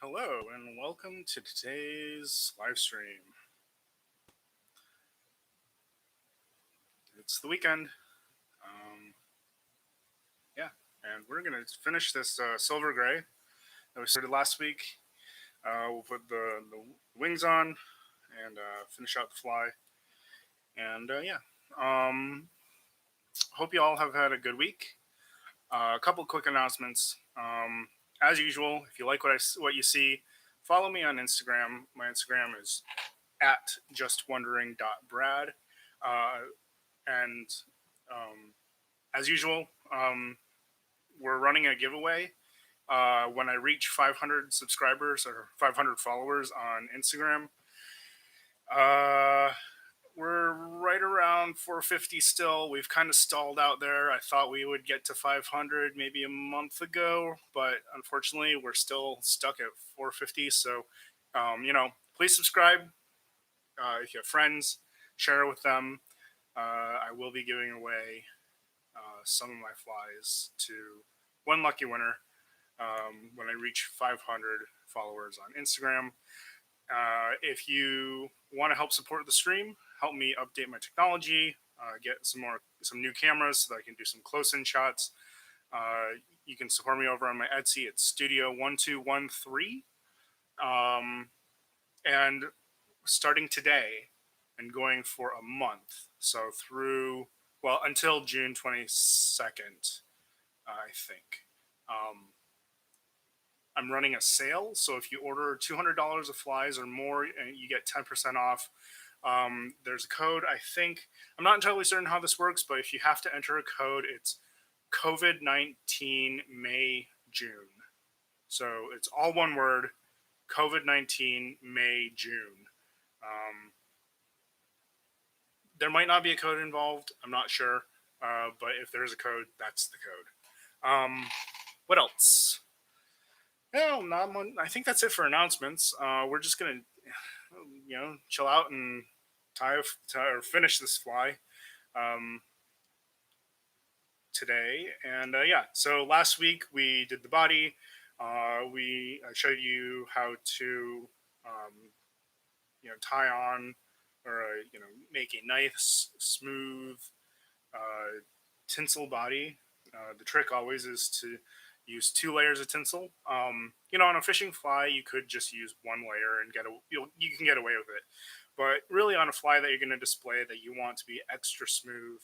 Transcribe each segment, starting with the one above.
Hello and welcome to today's live stream. It's the weekend. Um, yeah, and we're gonna finish this silver gray that we started last week. We'll put the wings on and finish out the fly. And hope you all have had a good week. A couple quick announcements. As usual, if you like what you see, follow me on Instagram. My Instagram is at justwondering.brad. Uh, and as usual, we're running a giveaway. When I reach 500 subscribers or 500 followers on Instagram, uh, we're right around 450 still. We've kind of stalled out there. I thought we would get to 500 maybe a month ago, but unfortunately, we're still stuck at 450. So, please subscribe. If you have friends, share it with them. I will be giving away some of my flies to one lucky winner when I reach 500 followers on Instagram. If you want to help support the stream, help me update my technology, get some new cameras so that I can do some close-in shots. You can support me over on my Etsy. It's Studio1213. And starting today and going for a month, so until June 22nd, I think. I'm running a sale, so if you order $200 of flies or more, you get 10% off. There's a code. I'm not entirely certain how this works, but if you have to enter a code, it's COVID-19 May June. So it's all one word: COVID-19 May June. There might not be a code involved. I'm not sure, but if there's a code, that's the code. What else? No, not one. I think that's it for announcements. We're just gonna, chill out and or finish this fly today. And so last week we did the body. I showed you how to, tie on or make a nice smooth tinsel body. The trick always is to use 2 layers of tinsel. On a fishing fly, you could just use 1 layer and you can get away with it. But really, on a fly that you're going to display that you want to be extra smooth,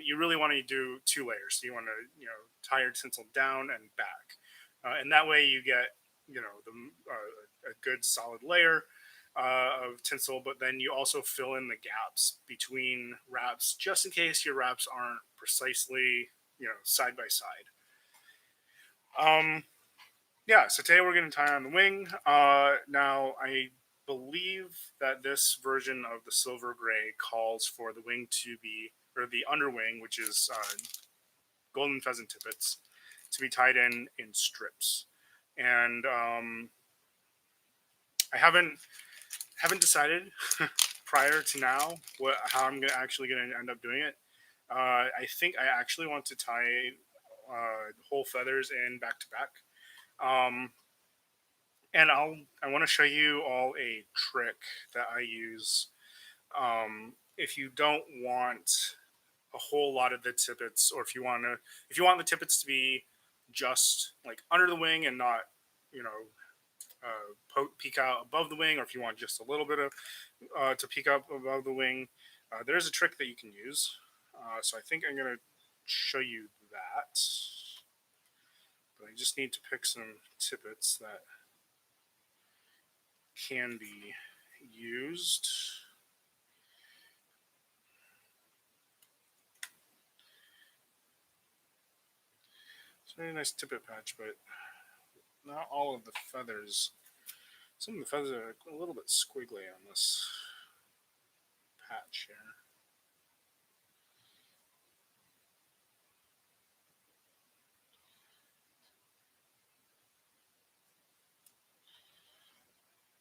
you really want to do 2 layers. So you want to tie your tinsel down and back, and that way you get a good solid layer of tinsel. But then you also fill in the gaps between wraps, just in case your wraps aren't precisely side by side. So today we're going to tie on the wing. Now I believe that this version of the silver gray calls for the wing to be, or the underwing, which is golden pheasant tippets, to be tied in strips. And I haven't decided prior to now how I'm actually going to end up doing it. I think I actually want to tie whole feathers in back to back. And I want to show you all a trick that I use. If you don't want a whole lot of the tippets, or if you want the tippets to be just like under the wing and not, peek out above the wing, or if you want just a little bit of to peek up above the wing, there's a trick that you can use. So I think I'm going to show you that. But I just need to pick some tippets that can be used. It's a very nice tippet patch, but not all of the feathers. Some of the feathers are a little bit squiggly on this patch here.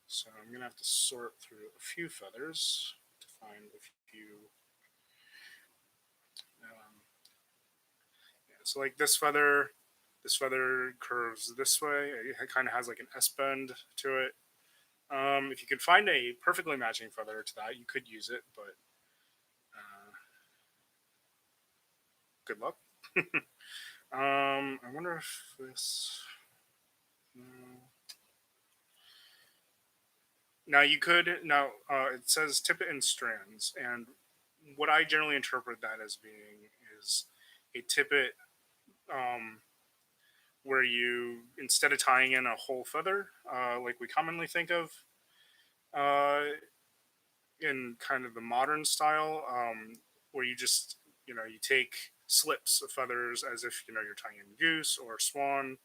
So I'm going to have to sort through a few feathers to find a few. So like this feather, This feather curves this way. It kind of has like an S bend to it. If you could find a perfectly matching feather to that, you could use it, but good luck. I wonder if this. mm, Now you could now it says tippet and strands, and what I generally interpret that as being is a tippet, um, where you, instead of tying in a whole feather, like we commonly think of uh, in kind of the modern style, where you just, you take slips of feathers as if you're tying in goose or swan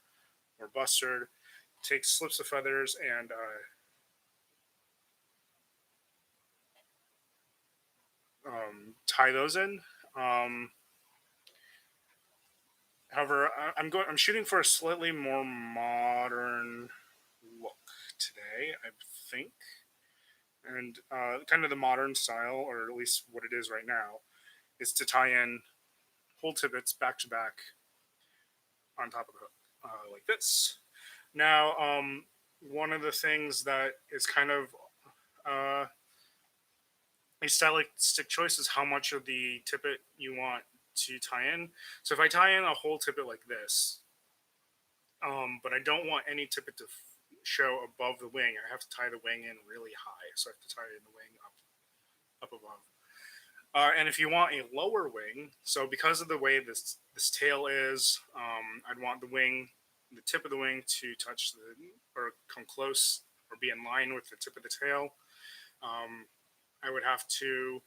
or bustard. Take slips of feathers and tie those in. Um, However, I'm shooting for a slightly more modern look today, I think, and kind of the modern style, or at least what it is right now, is to tie in whole tippets back to back on top of the hook, like this. Now, one of the things that is kind of uh, a stylistic choice is how much of the tippet you want to tie in. So if I tie in a whole tippet like this, but I don't want any tippet to show above the wing. I have to tie the wing in really high, so I have to tie in the wing up above. And if you want a lower wing, so because of the way this tail is, I'd want the tip of the wing to touch or come close or be in line with the tip of the tail. Um, I would have to,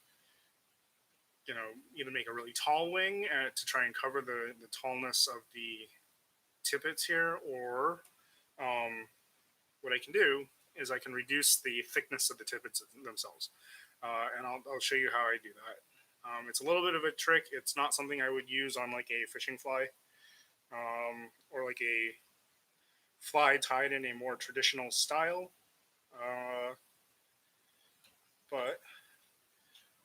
either make a really tall wing to try and cover the tallness of the tippets here, or um, what I can do is I can reduce the thickness of the tippets themselves. And I'll show you how I do that. It's a little bit of a trick. It's not something I would use on like a fishing fly, or like a fly tied in a more traditional style. Uh, but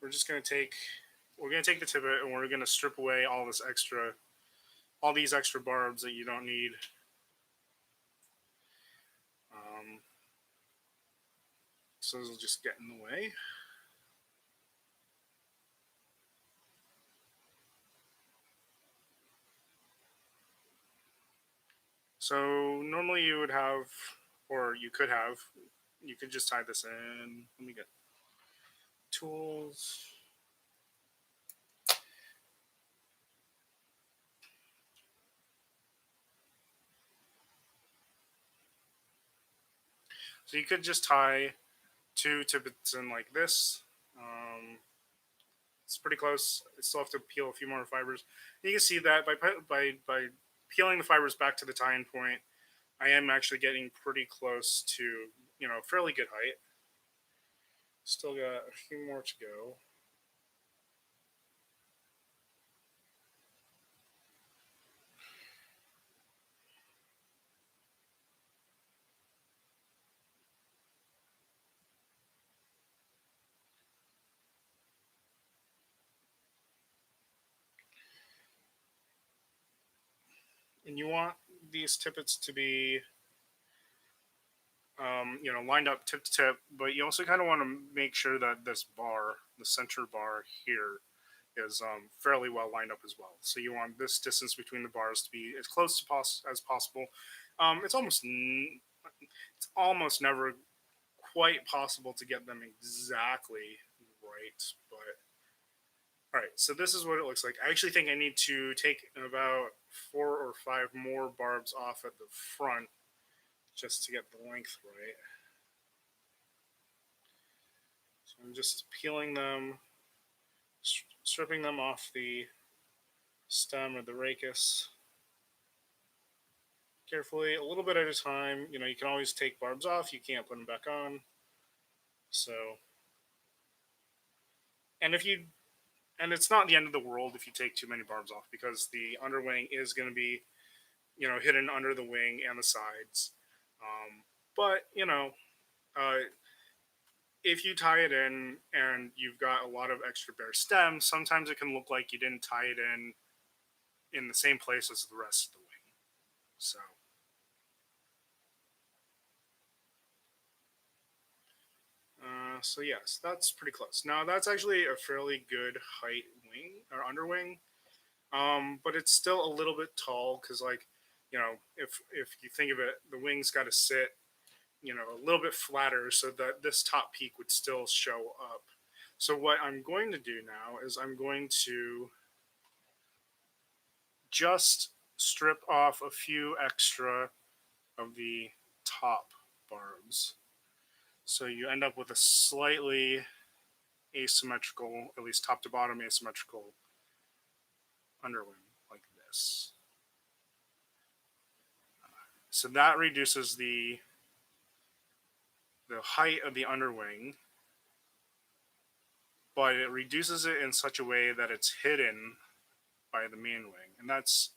we're just going to take the tippet and we're going to strip away all these extra barbs that you don't need. Um, so this will just get in the way. So normally you would have, or you could just tie this in. Let me get tools. So you could just tie two tippets in like this. It's pretty close. I still have to peel a few more fibers. And you can see that by peeling the fibers back to the tying point, I am actually getting pretty close to fairly good height. Still got a few more to go. And you want these tippets to be lined up tip to tip, but you also kind of want to make sure that this bar, the center bar here, is fairly well lined up as well. So you want this distance between the bars to be as close to as possible. It's it's almost never quite possible to get them exactly right, but all right. So this is what it looks like. I actually think I need to take about 4 or 5 more barbs off at the front just to get the length right. So I'm just peeling them, stripping them off the stem or the rachis carefully, a little bit at a time. You can always take barbs off. You can't put them back on. So, and if you, and it's not the end of the world if you take too many barbs off, because the underwing is going to be, hidden under the wing and the sides. But uh, if you tie it in and you've got a lot of extra bare stems, sometimes it can look like you didn't tie it in the same place as the rest of the wing. So, so yes, that's pretty close. Now that's actually a fairly good height wing or underwing, but it's still a little bit tall because, like, if you think of it, the wings got to sit, a little bit flatter so that this top peak would still show up. So what I'm going to do now is I'm going to just strip off a few extra of the top barbs. So you end up with a slightly asymmetrical, at least top to bottom asymmetrical underwing like this. So that reduces the height of the underwing, but it reduces it in such a way that it's hidden by the main wing, and that's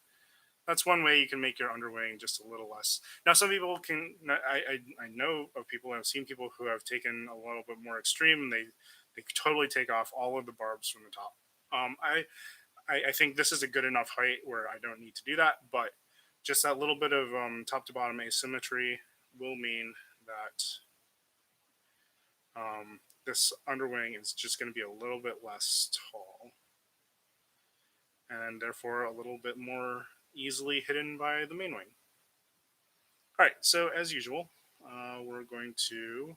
one way you can make your underwing just a little less. Now, some people can. I know of people. I've seen people who have taken a little bit more extreme. And they totally take off all of the barbs from the top. I think this is a good enough height where I don't need to do that, but just that little bit of top to bottom asymmetry will mean that this underwing is just going to be a little bit less tall and therefore a little bit more easily hidden by the main wing. All right, so as usual, we're going to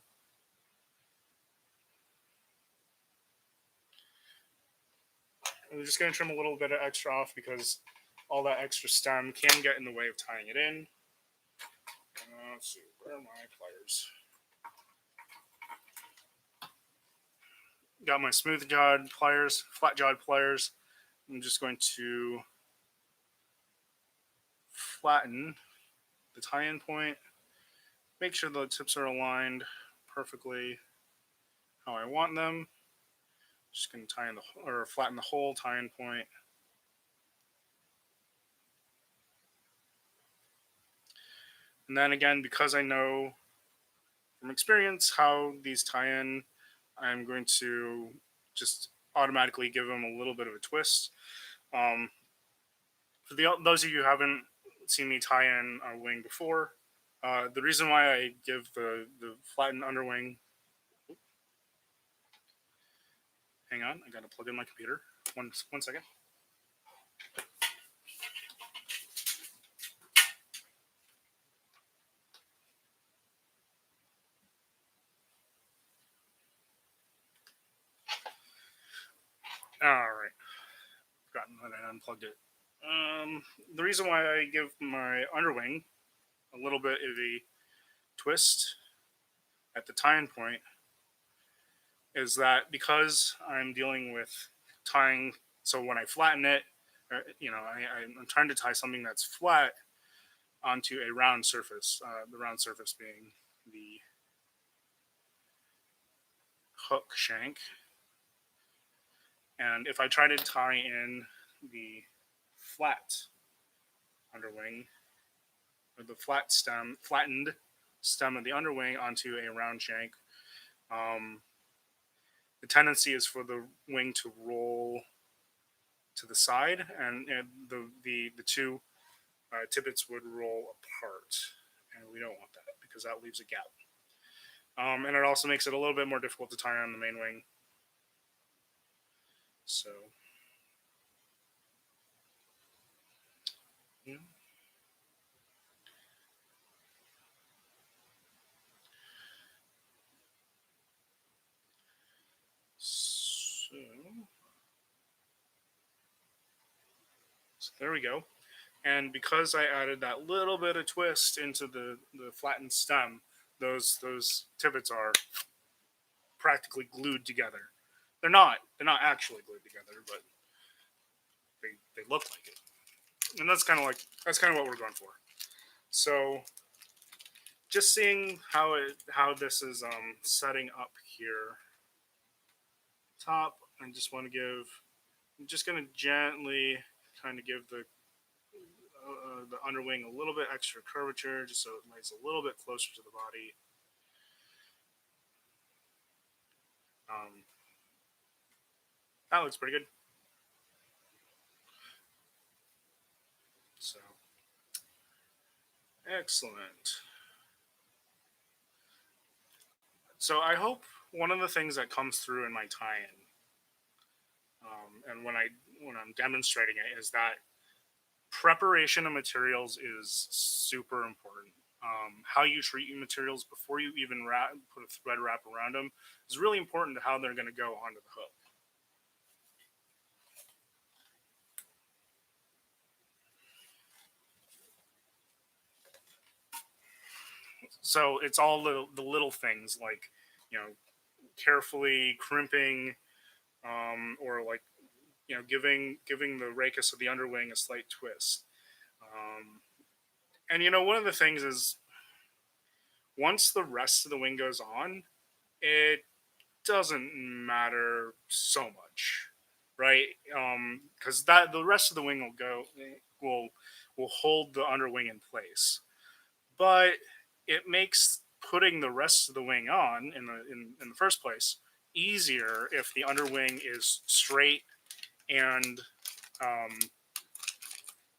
I'm just going to trim a little bit of extra off because all that extra stem can get in the way of tying it in. Let's see, where are my pliers? Got my smooth jawed pliers, flat jawed pliers. I'm just going to flatten the tie-in point, make sure the tips are aligned perfectly how I want them. Just going to tie in or flatten the whole tie-in point. And then again, because I know from experience how these tie in, I'm going to just automatically give them a little bit of a twist. For those of you who haven't seen me tie in a wing before, the reason why I give the flattened underwing. Hang on, I got to plug in my computer. One second. All right, forgotten that I unplugged it. The reason why I give my underwing a little bit of a twist at the tie-in point is that because I'm dealing with tying, so when I flatten it, I'm trying to tie something that's flat onto a round surface. The round surface being the hook shank. And if I try to tie in the flat underwing or the flattened stem of the underwing onto a round shank, the tendency is for the wing to roll to the side, and the two tippets would roll apart, and we don't want that because that leaves a gap. And it also makes it a little bit more difficult to tie on the main wing. So, yeah. So there we go. And because I added that little bit of twist into the flattened stem, those tippets are practically glued together. They're not actually glued together, but they look like it. And that's kind of what we're going for. So just seeing how this is setting up here. Top, I'm just going to gently kind of give the underwing a little bit extra curvature, just so it lays a little bit closer to the body. That looks pretty good. So Excellent. So I hope one of the things that comes through in my tie-in, and when I'm demonstrating it, is that preparation of materials is super important. How you treat your materials before you even put a thread wrap around them is really important to how they're going to go onto the hook. So it's all the little things like, you know, carefully crimping, or like, giving the rachis of the underwing a slight twist. And one of the things is, once the rest of the wing goes on, it doesn't matter so much, right? Because that the rest of the wing will will hold the underwing in place, but it makes putting the rest of the wing on in the first place easier if the underwing is straight and, um,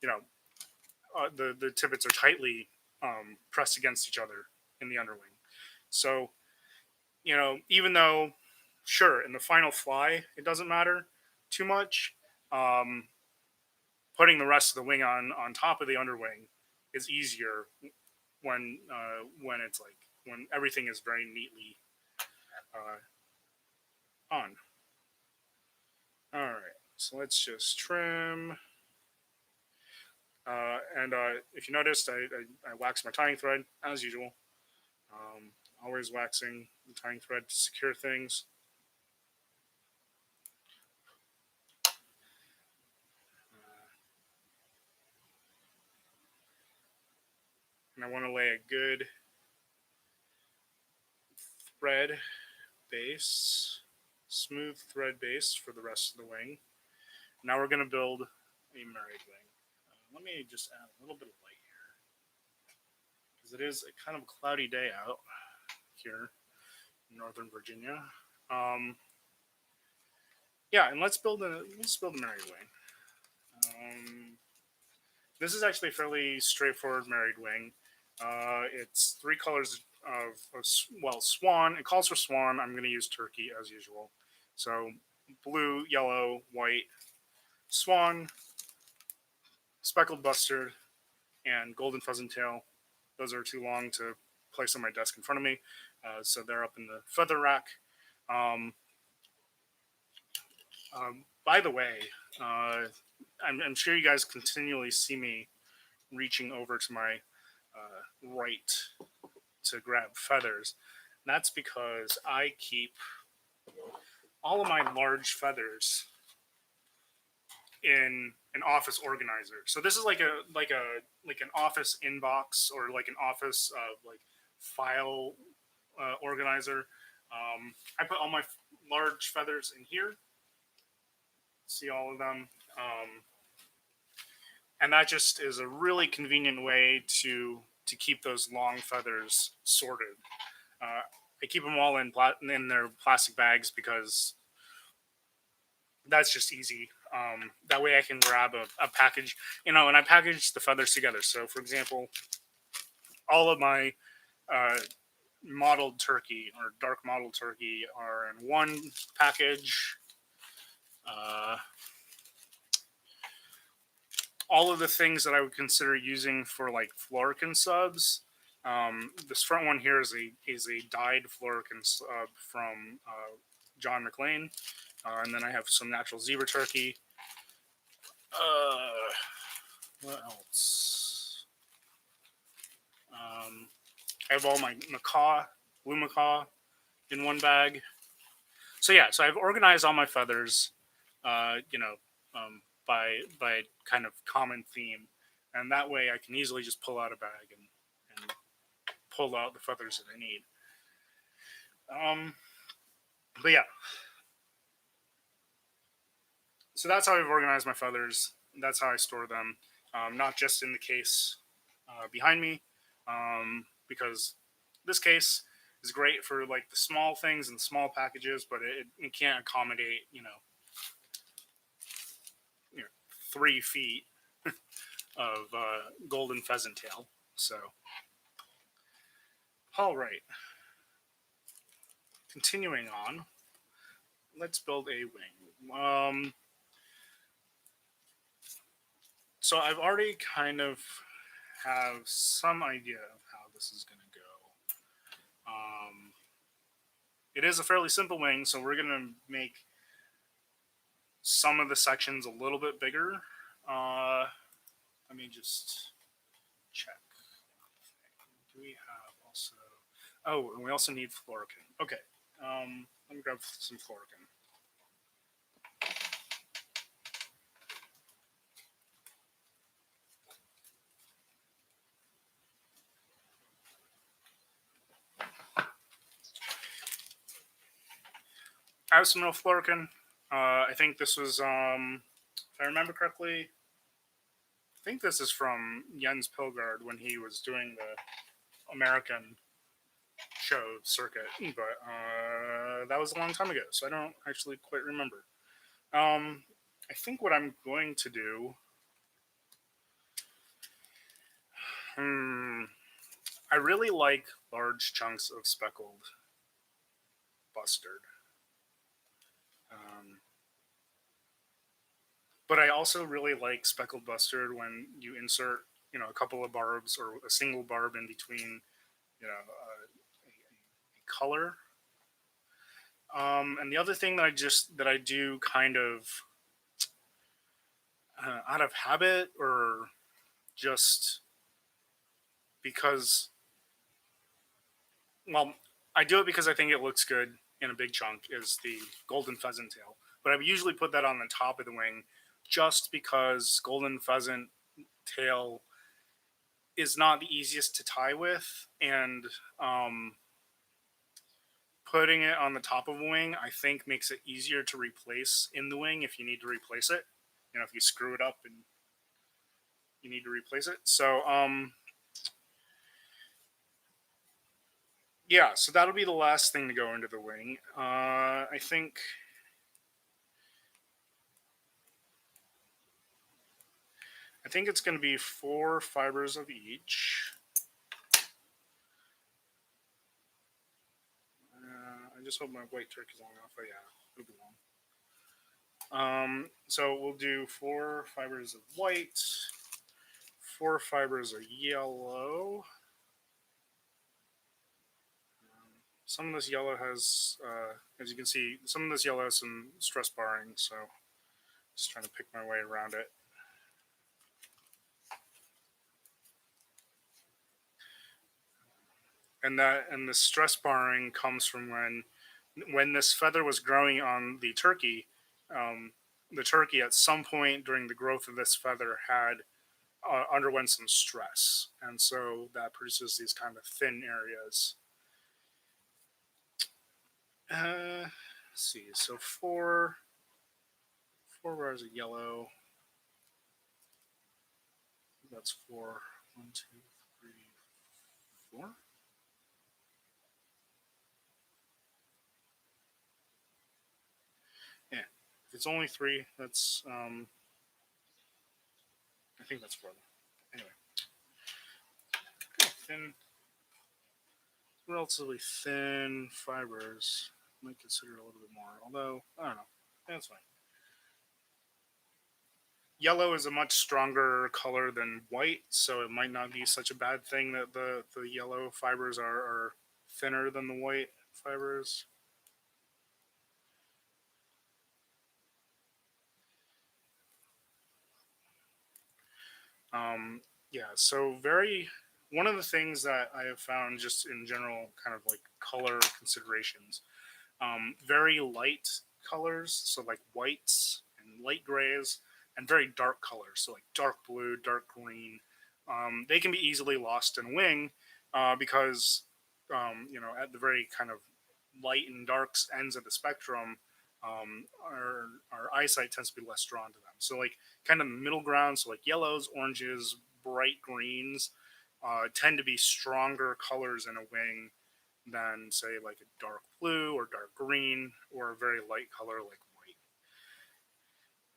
you know the tippets are tightly, pressed against each other in the underwing. So, even though, sure, in the final fly it doesn't matter too much, um, putting the rest of the wing on top of the underwing is easier when it's like when everything is very neatly, on. All right, so let's just trim. And if you noticed, I waxed my tying thread as usual. Um, Always waxing the tying thread to secure things. And I want to lay a good thread base, smooth thread base for the rest of the wing. Now we're going to build a married wing. Let me just add a little bit of light here, because it is a kind of cloudy day out here in Northern Virginia. Um, yeah, and let's build a married wing. This is actually a fairly straightforward married wing. It's three colors well, swan. It calls for swan. I'm going to use turkey as usual. So blue, yellow, white, swan, speckled bustard, and golden pheasant tail. Those are too long to place on my desk in front of me, so they're up in the feather rack. Um, by the way, I'm sure you guys continually see me reaching over to my right to grab feathers. That's because I keep all of my large feathers in an office organizer. So this is like an office inbox, or like an office, like file, organizer. I put all my large feathers in here. See all of them. And that just is a really convenient way to keep those long feathers sorted. Uh, I keep them all in their plastic bags because that's just easy. That way I can grab a package, and I package the feathers together. So, for example, all of my uh, mottled turkey or dark mottled turkey are in one package. Uh, all of the things that I would consider using for like florican subs. This front one here is a dyed florican sub from John McLean, and then I have some natural zebra turkey. Uh, what else? I have all my macaw, blue macaw, in one bag. So yeah, so I've organized all my feathers, uh, you know, by kind of common theme, and that way I can easily just pull out a bag and pull out the feathers that I need. Um, but yeah, so that's how I've organized my feathers. That's how I store them, not just in the case behind me, because this case is great for like the small things and small packages, but it can't accommodate, 3 feet of golden pheasant tail. So All right. Continuing on, let's build a wing. So I've already kind of have some idea of how this is going to go. It is a fairly simple wing, so we're going to make some of the sections a little bit bigger. Let me just check. Do we have also? Oh, and we also need florican. Okay. Let me grab some florican. I have some real florican. I think this was, if I remember correctly, I think this is from Jens Pilgaard when he was doing the American show circuit, but that was a long time ago, so I don't actually quite remember. I think what I'm going to do. I really like large chunks of speckled bustard. But I also really like speckled bustard when you insert, a couple of barbs or a single barb in between, a color. And the other thing that I do kind of out of habit or just because, well, I do it because I think it looks good in a big chunk is the golden pheasant tail. But I usually put that on the top of the wing just because golden pheasant tail is not the easiest to tie with, and putting it on the top of a wing I think makes it easier to replace in the wing if you need to replace it. If you screw it up and you need to replace it. So yeah, so that'll be the last thing to go into the wing. I think it's going to be 4 fibers of each. I just hope my white turkey's long enough. Oh yeah, it'll be long. So we'll do 4 fibers of white, 4 fibers of yellow. Some of this yellow has, as you can see, some of this yellow has some stress barring, so just trying to pick my way around it. And the stress barring comes from when this feather was growing on the turkey at some point during the growth of this feather had underwent some stress, and so that produces these kind of thin areas. Let's see, so four bars of yellow. That's 4. 1, 2, 3, 4. Yeah, if it's only 3, that's I think that's 4. Anyway, thin, relatively thin fibers. Might consider a little bit more, although I don't know. That's fine. Yellow is a much stronger color than white, so it might not be such a bad thing that the yellow fibers are thinner than the white fibers. Yeah, so one of the things that I have found just in general, kind of like color considerations, very light colors, so like whites and light grays, and very dark colors, so like dark blue, dark green. They can be easily lost in a wing because, at the very kind of light and dark ends of the spectrum, our eyesight tends to be less drawn to them. So, like, kind of middle ground, so like yellows, oranges, bright greens, tend to be stronger colors in a wing than, say, like a dark blue or dark green or a very light color like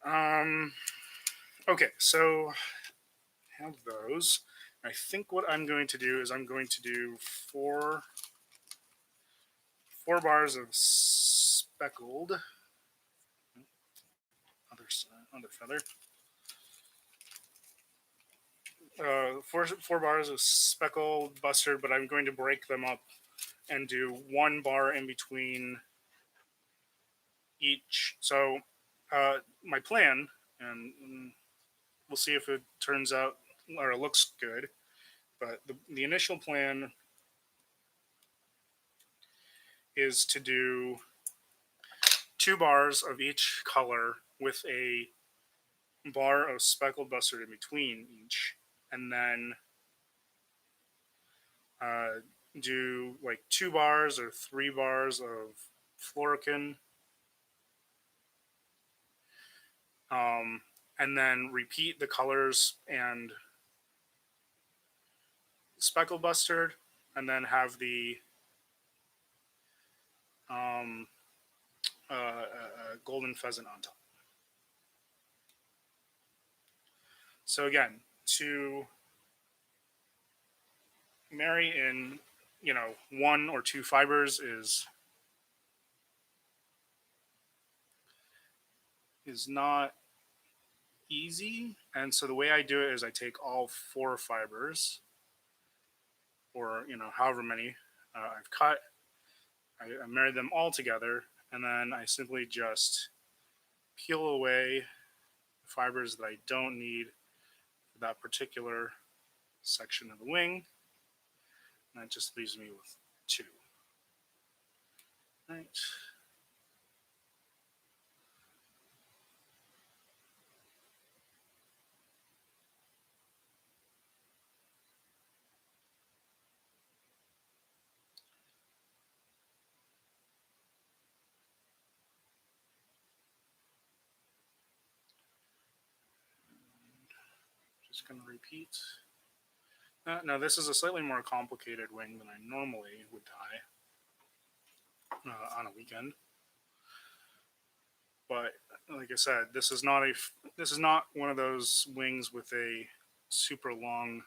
white. Okay, so have those, I think what I'm going to do is I'm going to do four bars of speckled other feather. Four bars of speckled bustard, but I'm going to break them up and do 1 bar in between each. So my plan, and we'll see if it turns out or it looks good, but the initial plan is to do 2 bars of each color with a bar of speckled bustard in between each, and then do like 2 bars or 3 bars of florican, and then repeat the colors and speckled bustard, and then have the um, golden pheasant on top. So again, to marry in, 1 or 2 fibers is not easy. And so the way I do it is I take all 4 fibers, or however many I've cut. I marry them all together, and then I simply just peel away the fibers that I don't need for that particular section of the wing. And that just leaves me with 2. Right. Just going to repeat. Now, this is a slightly more complicated wing than I normally would tie on a weekend. But like I said, this is not one of those wings with a super long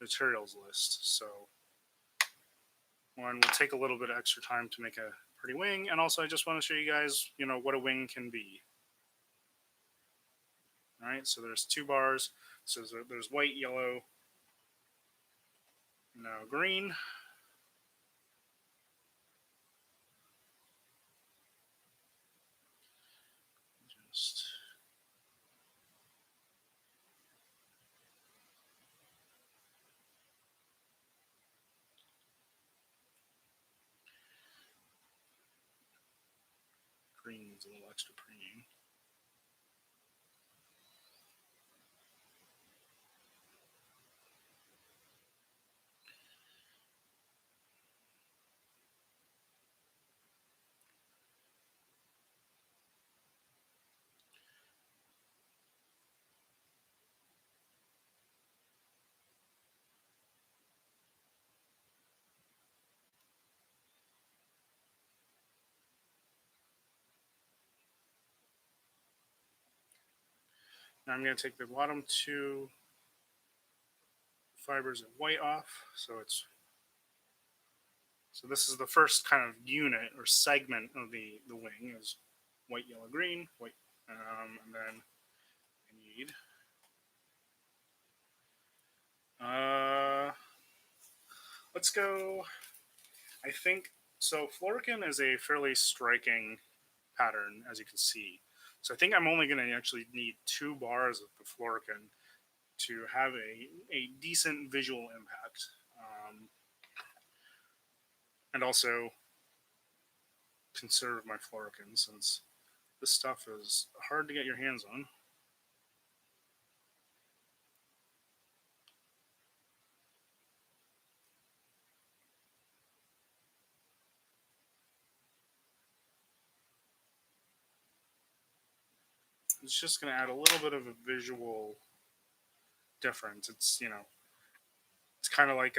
materials list. So one will take a little bit of extra time to make a pretty wing, and also I just want to show you guys, what a wing can be. All right, so there's 2 bars. So there's white, yellow, now green. Just green needs a little extra preening. Now I'm going to take the bottom 2 fibers of white off. So this is the first kind of unit or segment of the wing is white, yellow, green, white, and then I need let's go. I think so. Florican is a fairly striking pattern, as you can see. So I think I'm only going to actually need 2 bars of the florican to have a decent visual impact, and also conserve my florican, since this stuff is hard to get your hands on. It's just going to add a little bit of a visual difference. It's it's kind of like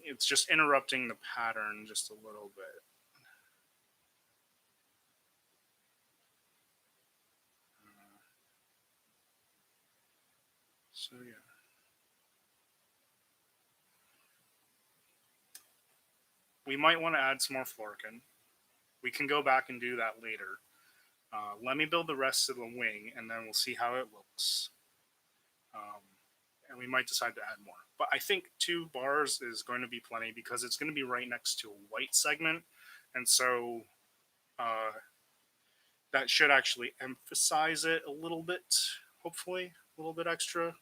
it's just interrupting the pattern just a little bit. So yeah. we might want to add some more florican. We can go back and do that later. Let me build the rest of the wing, and then we'll see how it looks. Um, and we might decide to add more. But I think 2 bars is going to be plenty because it's going to be right next to a white segment, and so uh, that should actually emphasize it a little bit. Hopefully, a little bit extra.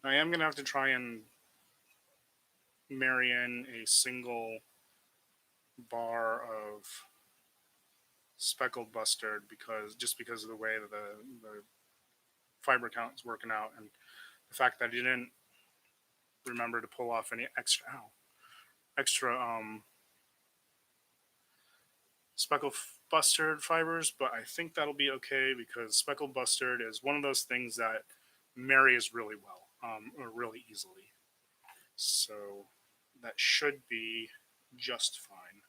I am going to have to try and marry in a single bar of speckled bustard because of the way that the fiber count is working out, and the fact that I didn't remember to pull off any extra speckled bustard fibers, but I think that'll be okay because speckled bustard is one of those things that marries really well, or really easily. So that should be just fine.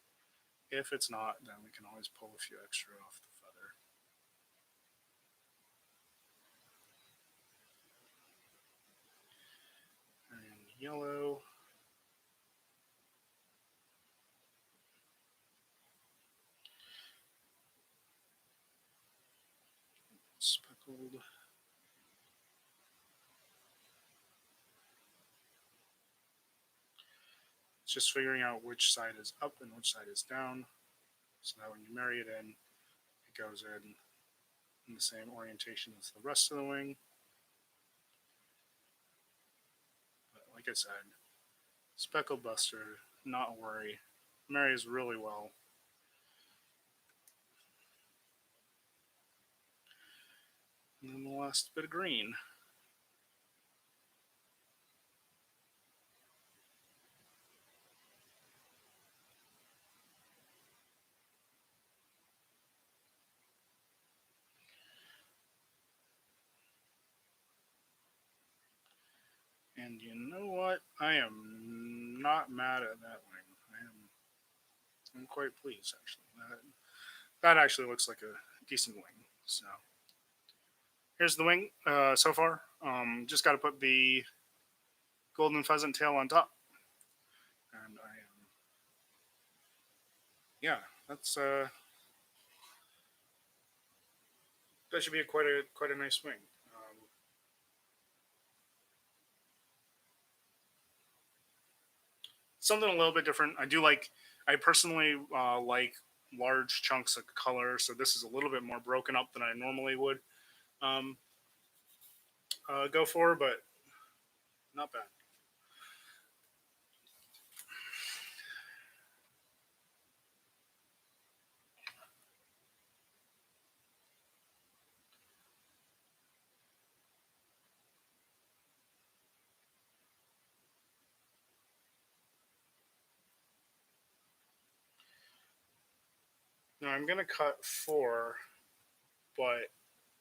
If it's not, then we can always pull a few extra off the feather. And yellow. Speckled. It's just figuring out which side is up and which side is down, so that when you marry it in, it goes in the same orientation as the rest of the wing. But like I said, speckled bustard, not a worry, marries really well. And then the last bit of green. And you know what? I am not mad at that wing. I'm quite pleased actually. That actually looks like a decent wing. So here's the wing so far. Just got to put the golden pheasant tail on top, and I am yeah. That's that should be quite a nice wing. Something a little bit different. I personally like large chunks of color, so this is a little bit more broken up than I normally would um, go for, but not bad. Now I'm gonna cut 4, but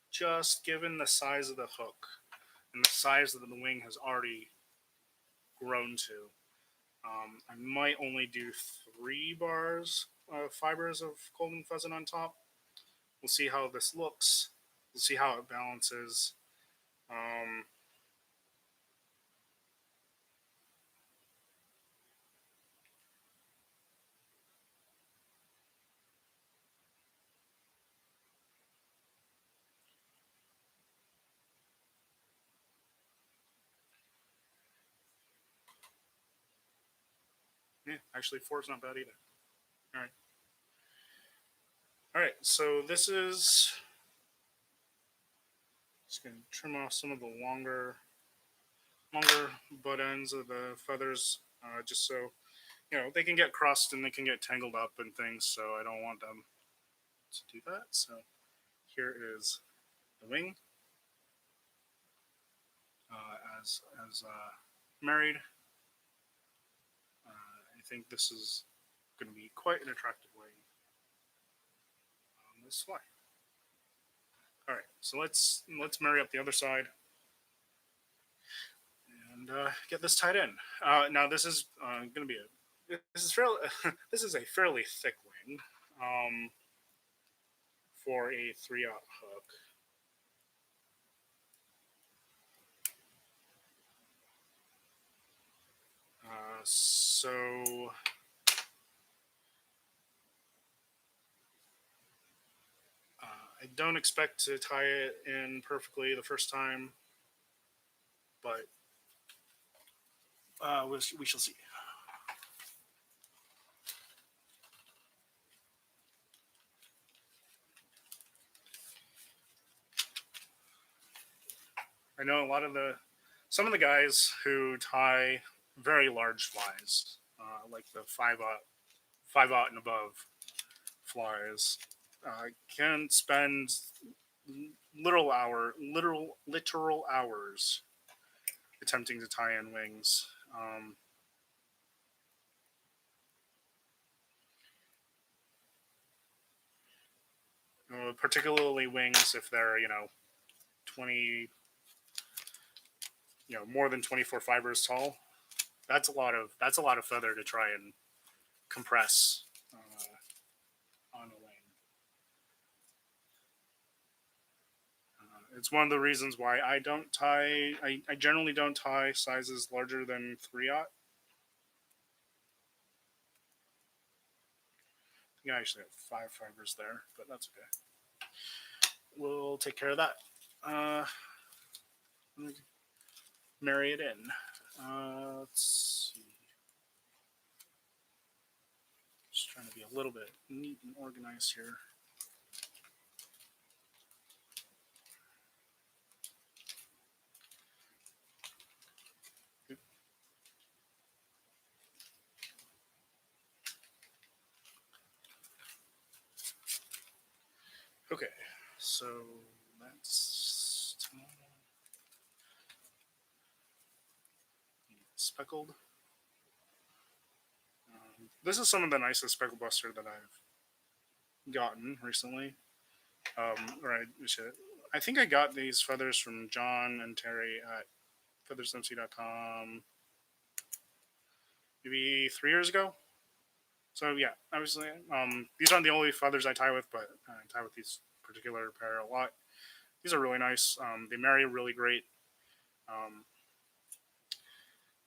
just given the size of the hook and the size that the wing has already grown to, I might only do 3 bars fibers of golden pheasant on top. We'll see how this looks. We'll see how it balances. Um, yeah, actually 4 is not bad either. All right. All right, so this is just gonna trim off some of the longer butt ends of the feathers, just so they can get crust and they can get tangled up and things. So I don't want them to do that. So here is the wing as married. I think this is going to be quite an attractive wing on this fly. All right, so let's marry up the other side and get this tied in. Now this is going to be a this is fairly this is a fairly thick wing um, for a 3/0 hook. So I don't expect to tie it in perfectly the first time, but we shall see. I know a lot of some of the guys who tie very large flies, like the 5/0 and above flies, can spend literal hours attempting to tie in wings. Particularly wings if they're 20, more than 24 fibers tall. That's a lot of feather to try and compress on a wing. It's one of the reasons why I don't tie. I generally don't tie sizes larger than 3/0. I think I actually have 5 fibers there, but that's okay. We'll take care of that. Marry it in. Let's see. Just trying to be a little bit neat and organized here. Okay, so that's speckled. This is some of the nicest speckled bustard that I've gotten recently. Right, I think I got these feathers from John and Terry at feathersmc.com maybe 3 years ago. So yeah, obviously, these aren't the only feathers I tie with, but I tie with these particular pair a lot. These are really nice. They marry really great. Um,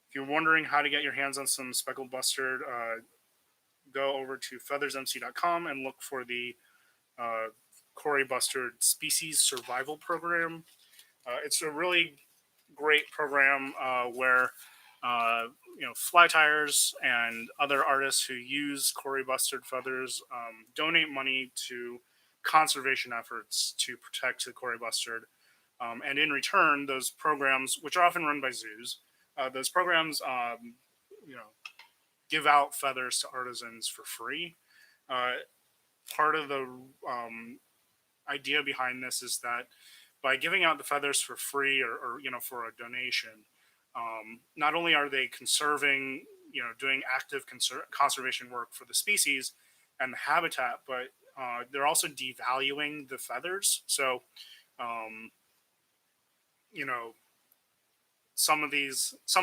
if you're wondering how to get your hands on some speckled bustard, go over to feathersmc.com and look for the uh, Corey Bustard Species Survival Program. It's a really great program where fly tires and other artists who use Corey Bustard feathers donate money to conservation efforts to protect the Corey Bustard. And in return, those programs, which are often run by zoos, those programs, you know, give out feathers to artisans for free. Uh, Part of the idea behind this is that by giving out the feathers for free or for a donation, not only are they conserving, doing active conservation work for the species and the habitat, but they're also devaluing the feathers. So, um, you know, some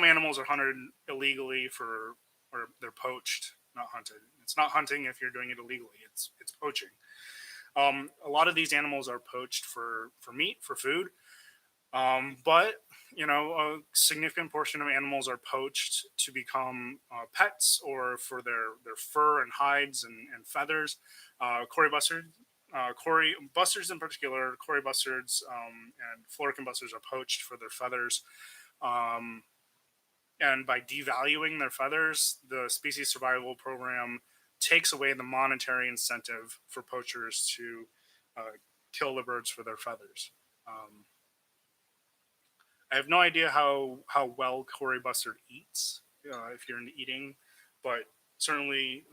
animals are hunted illegally or they're poached, not hunted. It's not hunting if you're doing it illegally. It's poaching. A lot of these animals are poached for meat, for food, but a significant portion of animals are poached to become pets or for their fur and hides and feathers. Cory bustard, Cory bustards in particular, Cory bustards and florican bustards are poached for their feathers. Um, and by devaluing their feathers, the species survival program takes away the monetary incentive for poachers to uh, kill the birds for their feathers. Um, I have no idea how well Cory Bustard eats if you're into eating, but certainly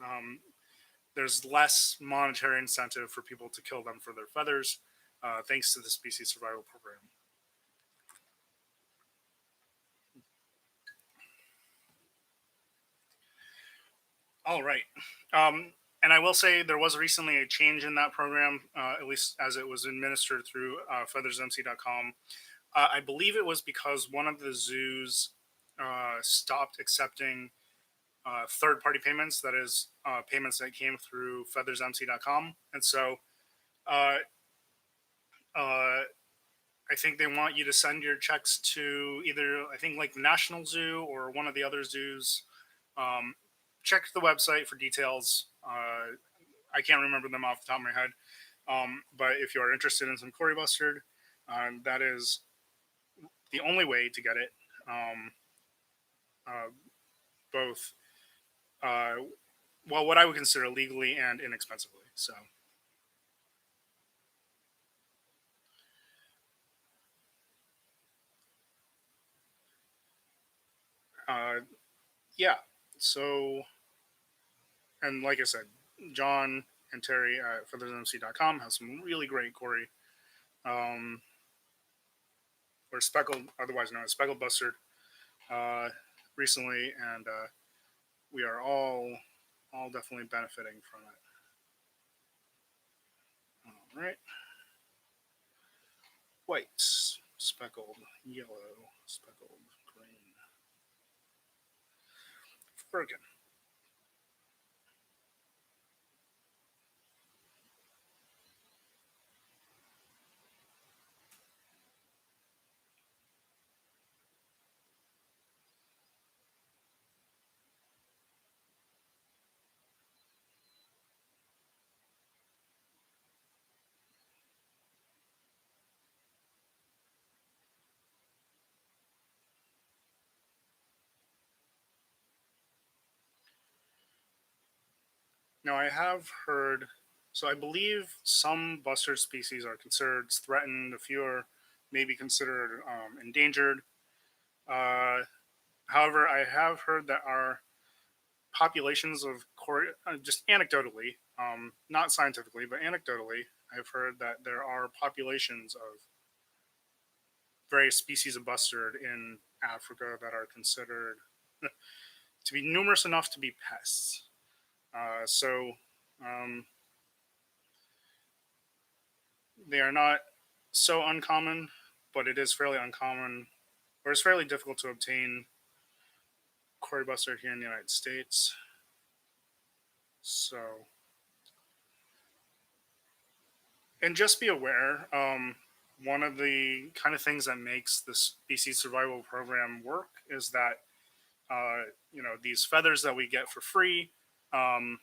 there's less monetary incentive for people to kill them for their feathers, thanks to the species survival program. All right. And I will say there was recently a change in that program, at least as it was administered through feathersmc.com. I believe it was because one of the zoos stopped accepting third-party payments, that is, payments that came through feathersmc.com. And so uh, uh, I think they want you to send your checks to either, I think, like the National Zoo or one of the other zoos. Um, Check the website for details. I can't remember them off the top of my head. But if you are interested in some Cory Bustard, that is the only way to get it, um, uh, both, uh, well, what I would consider legally and inexpensively. So, uh, yeah. So, and like I said, John and Terry at feathersmc.com has some really great Cory, um, or speckled, otherwise known as speckled bustard, uh, recently, and we are all definitely benefiting from it. All right, white, speckled, yellow, speckled, green, florican. Now I have heard, so I believe some bustard species are considered threatened. A few are maybe considered endangered. Uh, However, I have heard that our populations of just anecdotally, not scientifically, but anecdotally, I've heard that there are populations of various species of bustard in Africa that are considered to be numerous enough to be pests. So um, they are not so uncommon, but it is fairly uncommon, or it's fairly difficult to obtain Cory bustard here in the United States. So, and just be aware, one of the kind of things that makes the species survival program work is that these feathers that we get for free, um,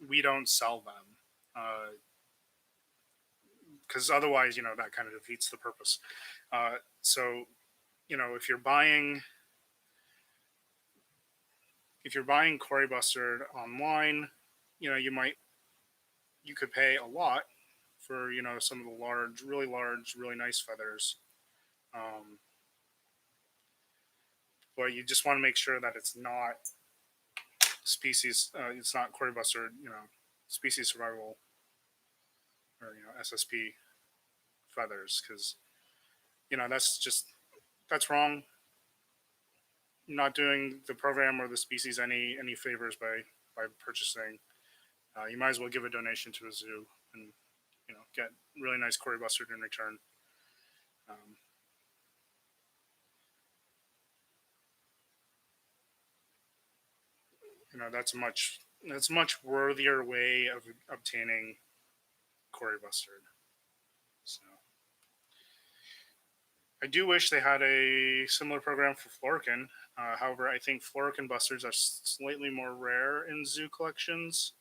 we don't sell them, because otherwise, that kind of defeats the purpose. So, if you're buying Cory bustard online, you could pay a lot for some of the large, really nice feathers. Um, but you just want to make sure that it's not Cory bustard, species survival, or SSP feathers, because that's wrong. Not doing the program or the species any favors by purchasing. You might as well give a donation to a zoo and get really nice Cory bustard in return. Um, that's a much worthier way of obtaining Cory bustard. So I do wish they had a similar program for florican. However, I think florican bustards are slightly more rare in zoo collections.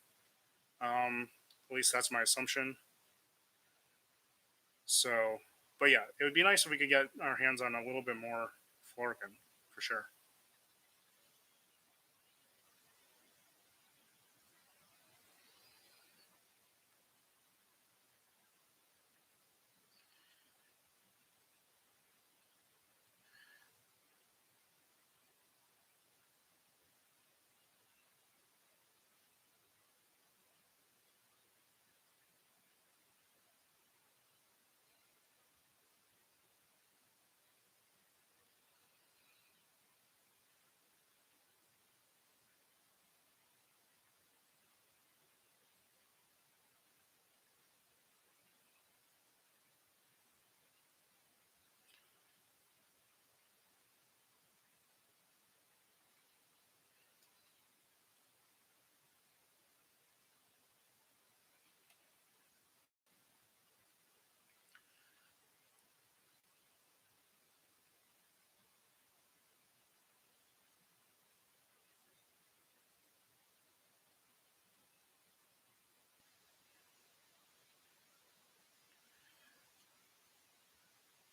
At least that's my assumption. So, but yeah, it would be nice if we could get our hands on a little bit more florican for sure.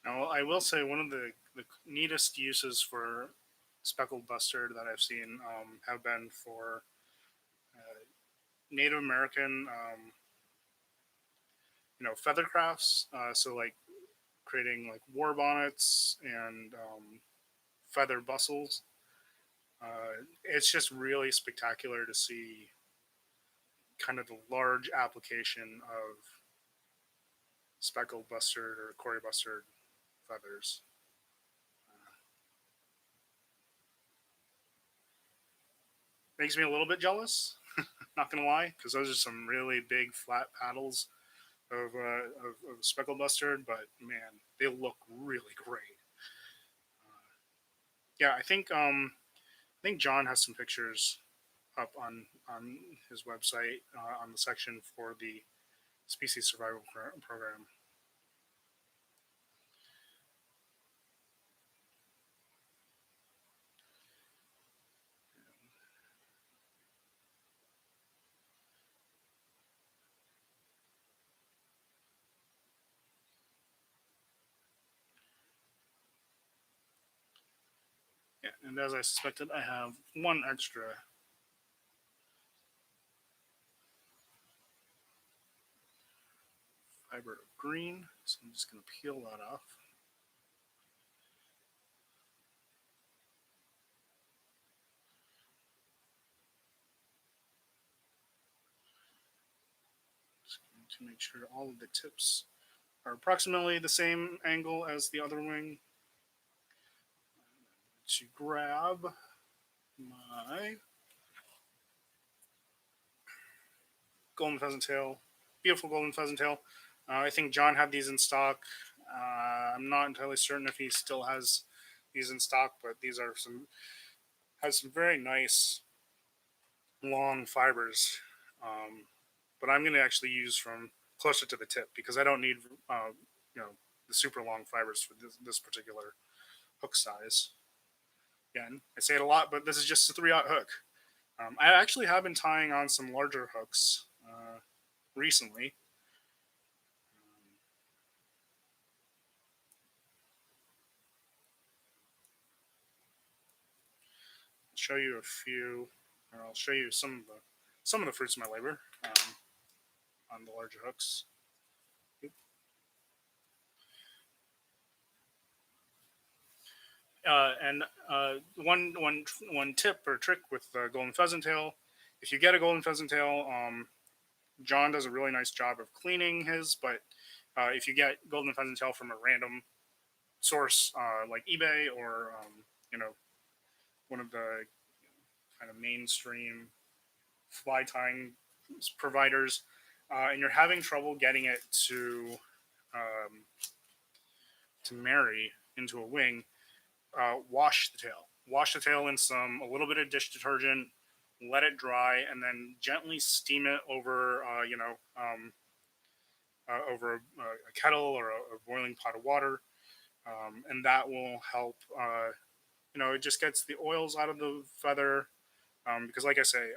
Now, I will say one of the neatest uses for speckled bustard that I've seen have been for uh, Native American, feather crafts. So like creating like war bonnets and feather bustles. It's just really spectacular to see kind of the large application of speckled bustard or Cory bustard feathers. Makes me a little bit jealous, not gonna lie, because those are some really big flat paddles of speckled bustard. But man, they look really great. Yeah, I think John has some pictures up on his website on the section for the species survival program. Yeah, and as I suspected, I have one extra fiber of green, so I'm just going to peel that off. Just going to make sure all of the tips are approximately the same angle as the other wing. To grab my golden pheasant tail, beautiful golden pheasant tail. I think John had these in stock. I'm not entirely certain if he still has these in stock, but these are some has some very nice long fibers. Um, but I'm going to actually use from closer to the tip because I don't need you know the super long fibers for this particular hook size. Again, I say it a lot, but this is just a 3/0 hook. I actually have been tying on some larger hooks recently. Show you a few, or I'll show you some of the fruits of my labor on the larger hooks. And one tip or trick with the golden pheasant tail, if you get a golden pheasant tail, John does a really nice job of cleaning his. But if you get golden pheasant tail from a random source like eBay or one of the kind of mainstream fly tying providers, and you're having trouble getting it um, to marry into a wing, wash the tail. Wash the tail in a little bit of dish detergent, let it dry, and then gently steam it over, over a kettle or a boiling pot of water, and that will help. It just gets the oils out of the feather because, like I say,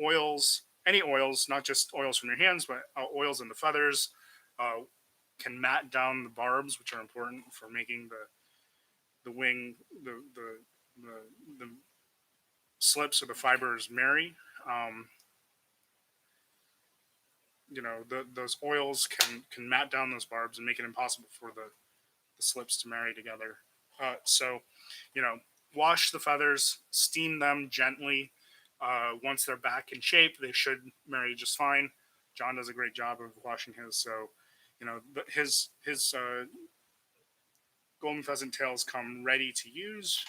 oils, any oils, not just oils from your hands, but oils in the feathers, uh, can mat down the barbs, which are important for making the wing, the slips or the fibers marry. Um, those oils can mat down those barbs and make it impossible for the slips to marry together. So, you know, wash the feathers, steam them gently. Once they're back in shape, they should marry just fine. John does a great job of washing his. So, his golden pheasant tails come ready to use.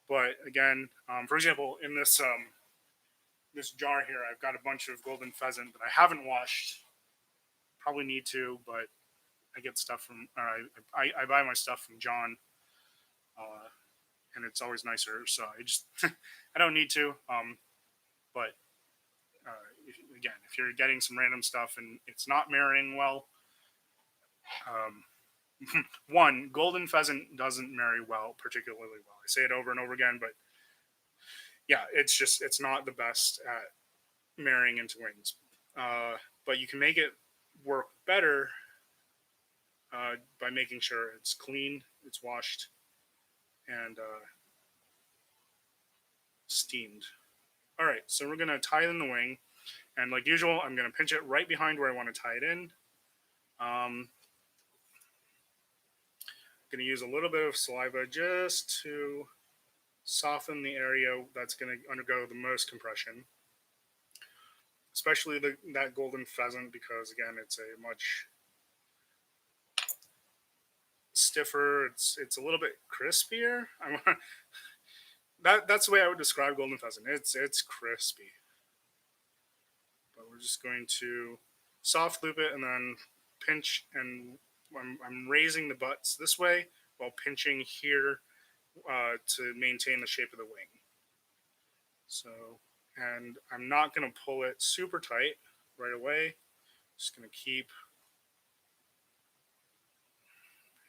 But again, for example, in this jar here, I've got a bunch of golden pheasant that I haven't washed. Probably need to, but I get stuff from, or I buy my stuff from John, uh, and it's always nicer. So I just, I don't need to. But again, if you're getting some random stuff and it's not marrying well, one, golden pheasant doesn't marry well, particularly well. I say it over and over again, but yeah, it's not the best at marrying into wings. But you can make it work better by making sure it's clean, it's washed, and steamed. All right, so we're gonna tie in the wing, and like usual, I'm gonna pinch it right behind where I want to tie it in. Gonna use a little bit of saliva just to soften the area that's gonna undergo the most compression, especially that golden pheasant, because again, it's a much stiffer. It's a little bit crispier. That's the way I would describe golden pheasant. It's crispy. But we're just going to soft loop it and then pinch, and I'm raising the butts this way while pinching here to maintain the shape of the wing. So, and I'm not going to pull it super tight right away. Just going to keep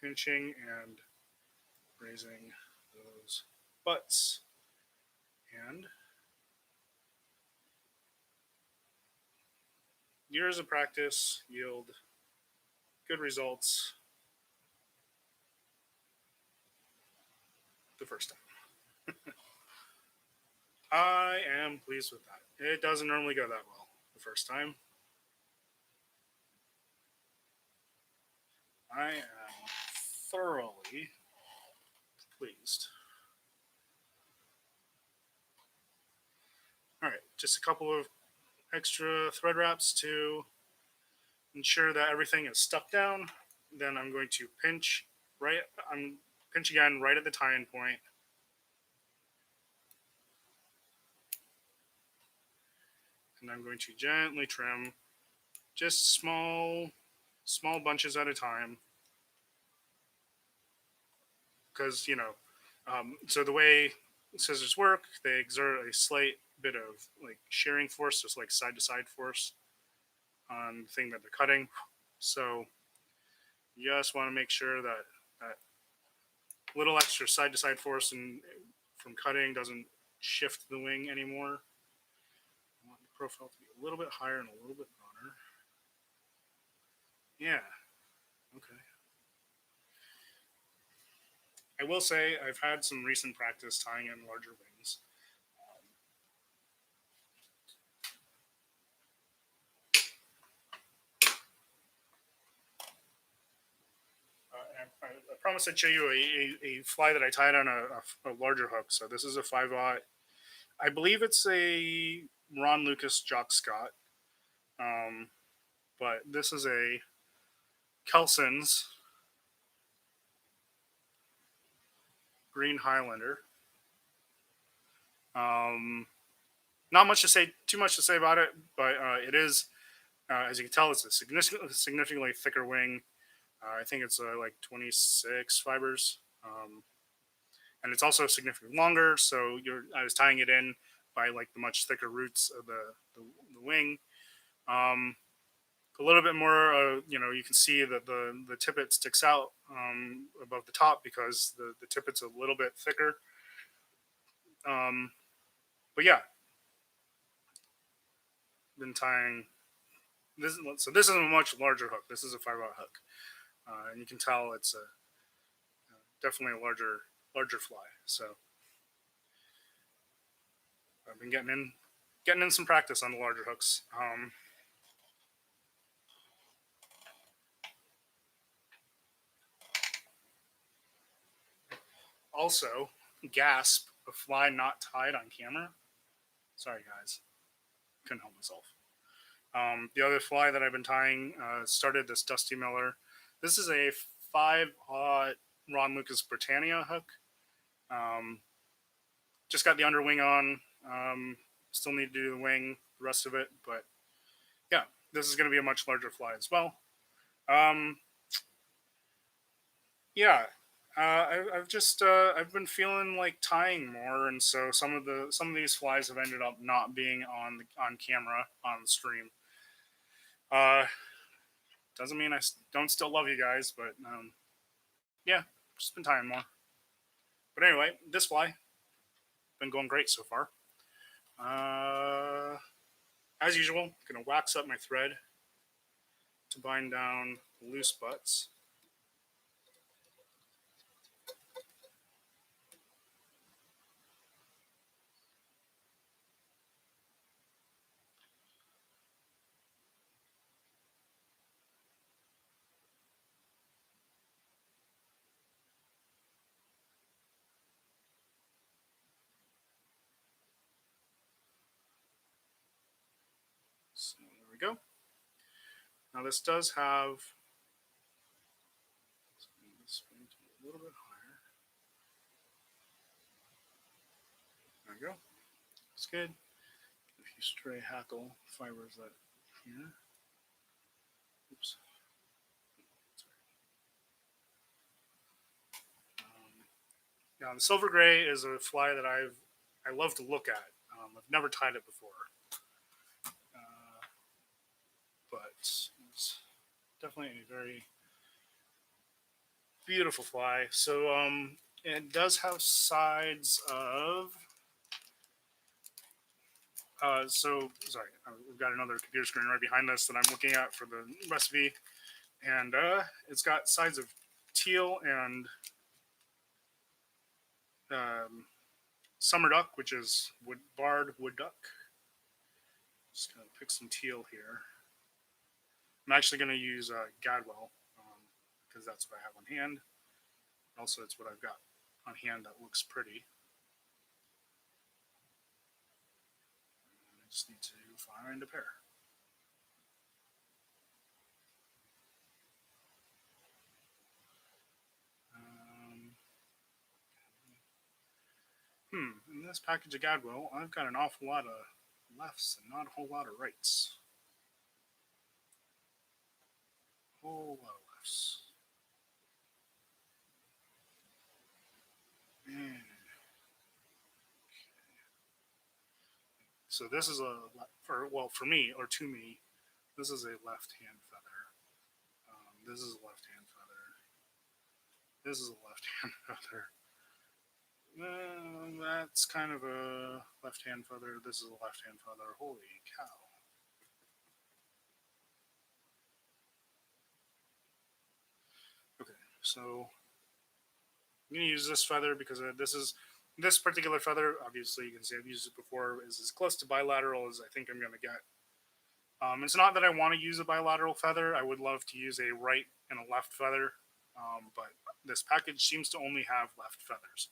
pinching and raising those butts. And years of practice yield good results the first time. I am pleased with that. It doesn't normally go that well the first time. I am thoroughly pleased. All right, just a couple of extra thread wraps to ensure that everything is stuck down. Then I'm going to pinch right. I'm pinch again right at the tie-in point. And I'm going to gently trim, just small bunches at a time. Because, so the way scissors work, they exert a slight bit of like shearing force, just like side to side force on the thing that they're cutting. So you just want to make sure that that little extra side to side force from cutting doesn't shift the wing anymore. I want the profile to be a little bit higher and a little bit broader. Yeah. Okay. I will say I've had some recent practice tying in larger wings. I promised I'd show you a fly that I tied on a larger hook. So this is a 5/0. I believe it's a Ron Lucas Jock Scott. But this is a Kelson's Green Highlander. Not much to say, too much to say about it, but it is, as you can tell, it's a significantly thicker wing. I think it's like 26 fibers, and it's also significantly longer. So I was tying it in by like the much thicker roots of the wing. A little bit more, you can see that the tippet sticks out above the top because the tippet's a little bit thicker. But yeah, been tying this. So this is a much larger hook. This is a 5/0 hook, and you can tell it's definitely a larger fly. So I've been getting in some practice on the larger hooks. Also, gasp, a fly not tied on camera. Sorry, guys. Couldn't help myself. The other fly that I've been tying started this Dusty Miller. This is a 5/0 Ron Lucas Britannia hook. Just got the underwing on. Still need to do the wing, the rest of it. But yeah, this is going to be a much larger fly as well. Yeah, I've been feeling like tying more, and so some of these flies have ended up not being on camera on the stream. Doesn't mean I don't still love you guys, but yeah, just been tying more. But anyway, this fly been going great so far. As usual, gonna wax up my thread to bind down loose butts. we go. Now this does have, this a little bit higher. There we go. It's good. A few stray hackle fibers that here. Oops. Now the silver gray is a fly that I love to look at. I've never tied it before, but it's definitely a very beautiful fly. So it does have sides of. So sorry, we've got another computer screen right behind us that I'm looking at for the recipe, and it's got sides of teal and summer duck, which is barred wood duck. Just gonna pick some teal here. I'm actually gonna use Gadwell because that's what I have on hand. Also, it's what I've got on hand that looks pretty. I just need to find a pair. In this package of Gadwell, I've got an awful lot of lefts and not a whole lot of rights. A whole lot of lefts. And so this is for me, or to me, this is a left hand feather. This is a left hand feather. This is a left hand feather. That's kind of a left hand feather. This is a left hand feather. Holy cow. Okay, so I'm going to use this feather because this particular feather, obviously you can see I've used it before, is as close to bilateral as I think I'm going to get. It's not that I want to use a bilateral feather. I would love to use a right and a left feather, but this package seems to only have left feathers,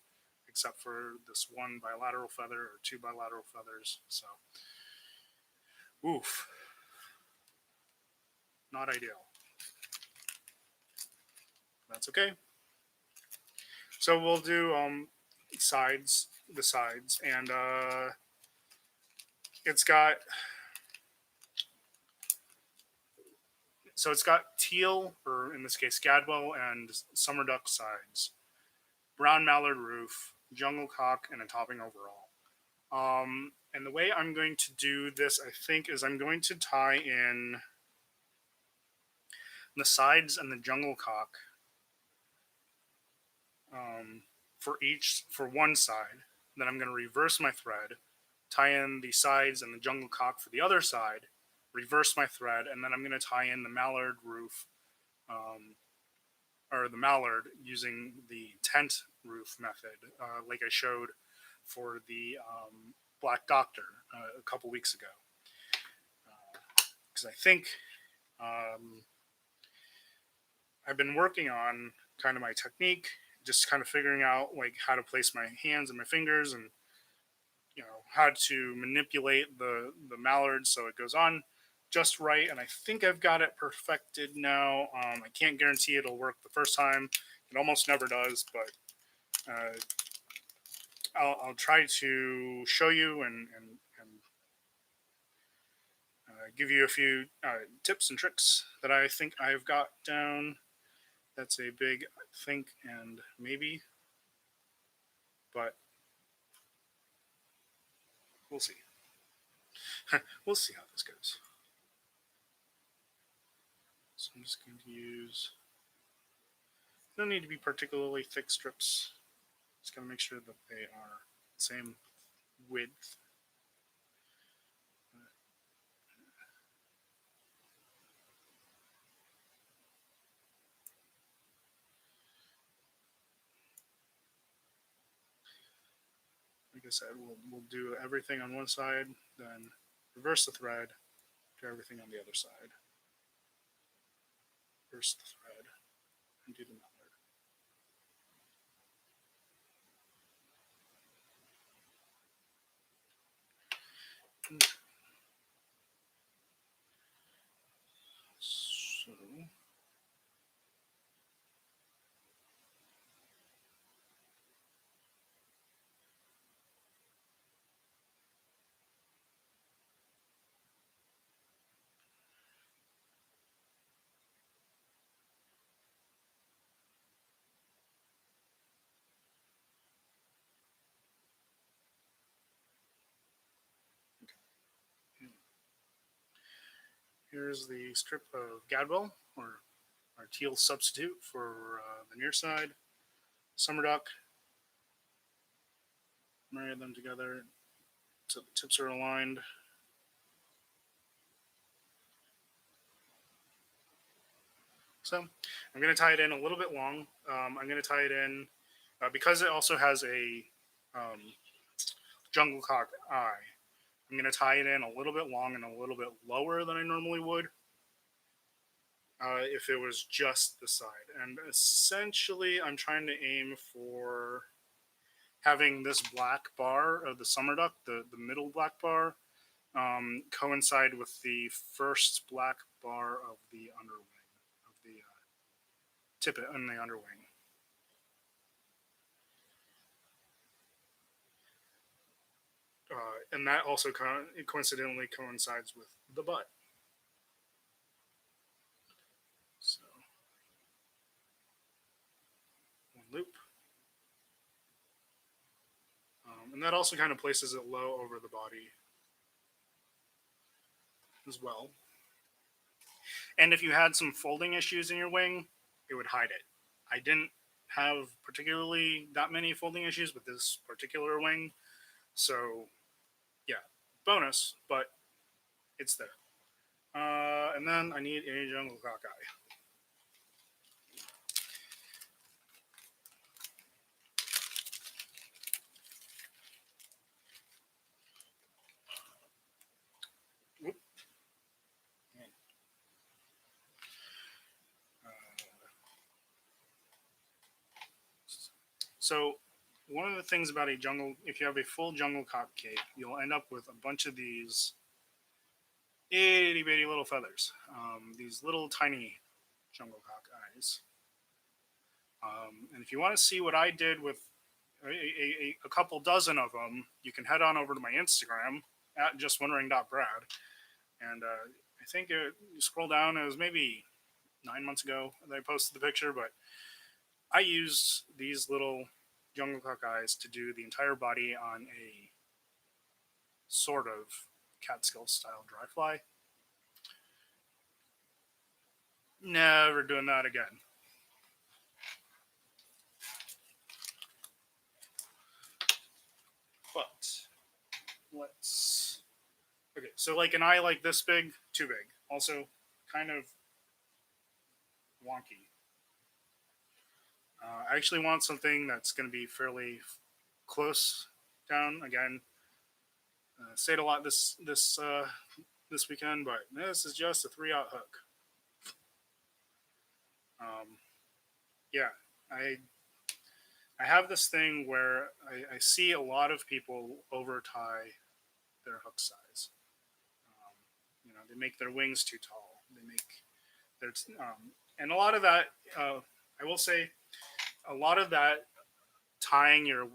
except for this one bilateral feather or two bilateral feathers. So, oof, not ideal. That's okay. So we'll do the sides, and it's got teal, or in this case Gadwell, and summer duck sides, brown mallard roof, jungle cock, and a topping overall. And the way I'm going to do this, I think, is I'm going to tie in the sides and the jungle cock for one side. Then I'm going to reverse my thread, tie in the sides and the jungle cock for the other side, reverse my thread, and then I'm going to tie in the mallard roof, or the mallard, using the tent roof method, like I showed for the Black Doctor a couple weeks ago. Because I think I've been working on kind of my technique, just kind of figuring out like how to place my hands and my fingers, and how to manipulate the mallard so it goes on just right. And I think I've got it perfected now. I can't guarantee it'll work the first time. It almost never does, but I'll try to show you and give you a few tips and tricks that I think I've got down. That's a big think and maybe, but we'll see. We'll see how this goes. So I'm just going to use, don't need to be particularly thick strips. Just going to make sure that they are the same width. Like I said, we'll do everything on one side, then reverse the thread, do everything on the other side. Reverse the thread, and do the mallard. Here's the strip of gadwall, or our teal substitute for the near side. Summer duck. Marry them together so the tips are aligned. So I'm going to tie it in a little bit long. I'm going to tie it in because it also has a jungle cock eye. I'm going to tie it in a little bit long and a little bit lower than I normally would if it was just the side. And essentially, I'm trying to aim for having this black bar of the summer duck, the middle black bar, coincide with the first black bar of the underwing, of the tippet on the underwing. And that also coincidentally coincides with the butt. So, one loop. And that also kind of places it low over the body as well. And if you had some folding issues in your wing, it would hide it. I didn't have particularly that many folding issues with this particular wing. So, yeah, bonus, but it's there. And then I need a jungle cockeye. Whoop. So one of the things about a jungle, if you have a full jungle cock cape, you'll end up with a bunch of these itty bitty little feathers, these little tiny jungle cock eyes. And if you want to see what I did with a couple dozen of them, you can head on over to my Instagram at justwondering.brad. And I think you scroll down, it was maybe 9 months ago that I posted the picture, but I used these little jungle cock eyes to do the entire body on a sort of Catskill style dry fly. Never doing that again. But let's. Okay, so like an eye like this big, too big. Also, kind of wonky. I actually want something that's going to be fairly close down. Again, say it a lot this weekend, but this is just a 3/0 hook. Yeah, I have this thing where I see a lot of people over tie their hook size. They make their wings too tall. They make their and a lot of that. I will say, a lot of that tying your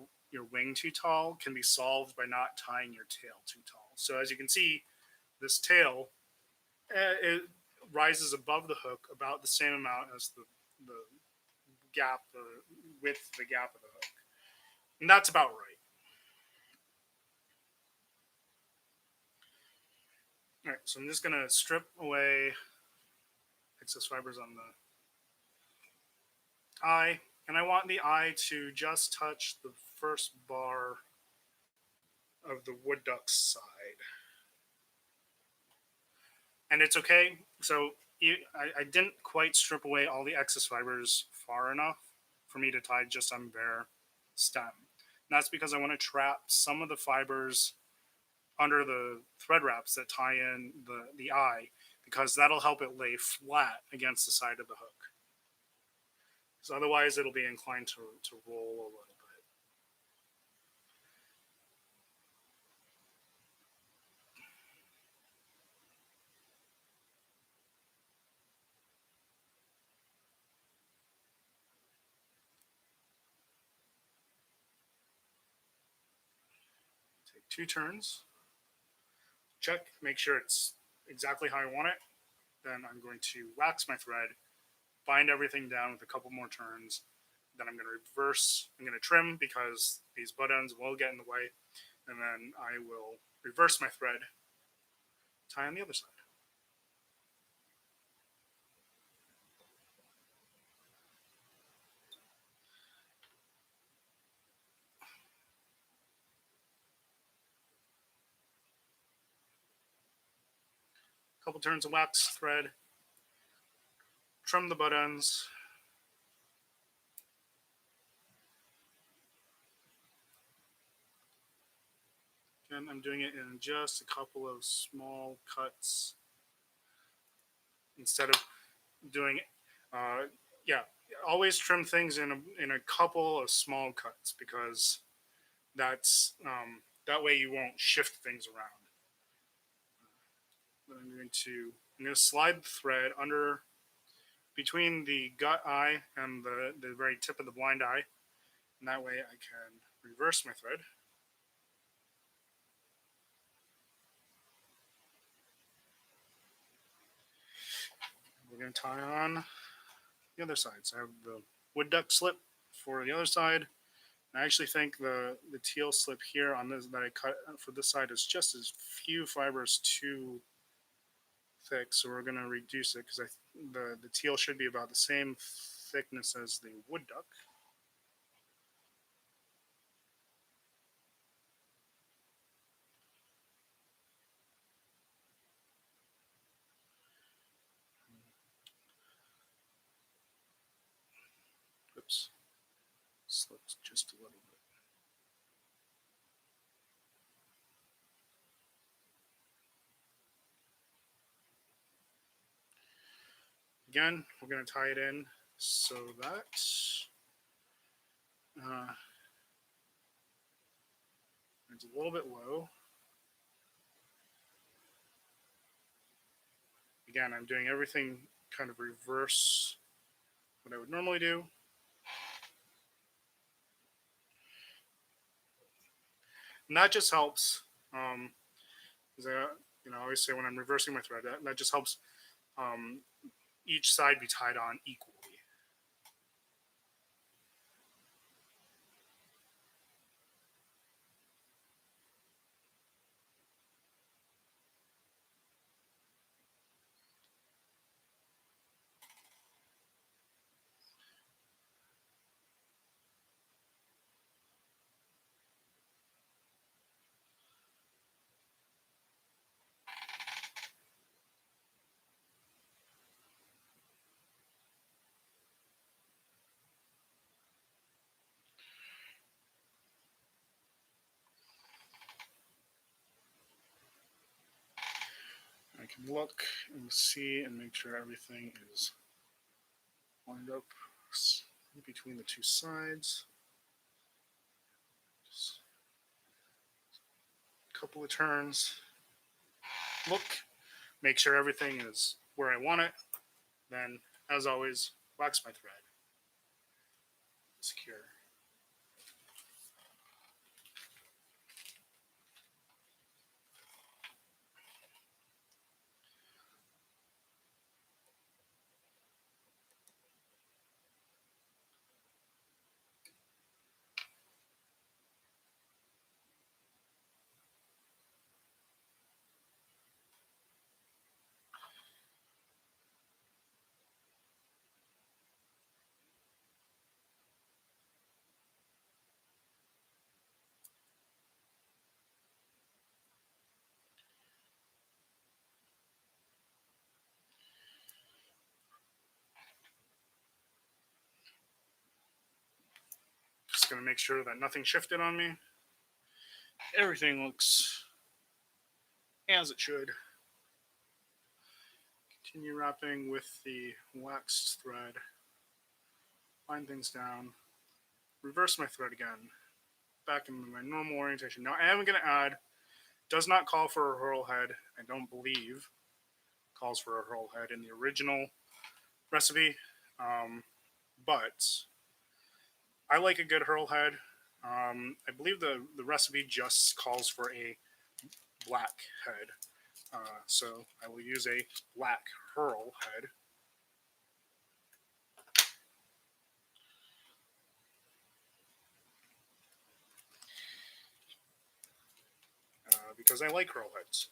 wing too tall can be solved by not tying your tail too tall. So as you can see, this tail it rises above the hook about the same amount as the gap with the gap of the hook, and that's about right. All right, so I'm just gonna strip away excess fibers on the eye, and I want the eye to just touch the first bar of the wood duck's side. And it's okay. So I didn't quite strip away all the excess fibers far enough for me to tie just on bare stem. And that's because I want to trap some of the fibers under the thread wraps that tie in the eye, because that'll help it lay flat against the side of the hook. So otherwise it'll be inclined to roll a little bit. Take 2 turns, check, make sure it's exactly how I want it. Then I'm going to wax my thread, bind everything down with a couple more turns. Then I'm going to reverse. I'm going to trim because these butt ends will get in the way. And then I will reverse my thread, tie on the other side. A couple turns of wax thread, trim the butt ends. Again, I'm doing it in just a couple of small cuts instead of doing, yeah, always trim things in a couple of small cuts because that way you won't shift things around. I'm going to slide the thread under between the gut eye and the very tip of the blind eye, and that way I can reverse my thread. We're going to tie on the other side. So I have the wood duck slip for the other side. I actually think the teal slip here on this that I cut for this side is just as few fibers too thick, so we're going to reduce it because the teal should be about the same thickness as the wood duck. Oops, slipped just a little bit. Again, we're going to tie it in so that it's a little bit low. Again, I'm doing everything kind of reverse what I would normally do. And that just helps. I always say when I'm reversing my thread, that just helps each side be tied on equally. I can look and see and make sure everything is lined up between the two sides. Just a couple of turns. Look, make sure everything is where I want it. Then, as always, wax my thread. Secure. Just going to make sure that nothing shifted on me. Everything looks as it should. Continue wrapping with the waxed thread. Line things down. Reverse my thread again. Back in my normal orientation. Now I am going to add, does not call for a herl head. I don't believe calls for a herl head in the original recipe. But I like a good herl head. I believe the recipe just calls for a black head. So I will use a black herl head. Because I like herl heads.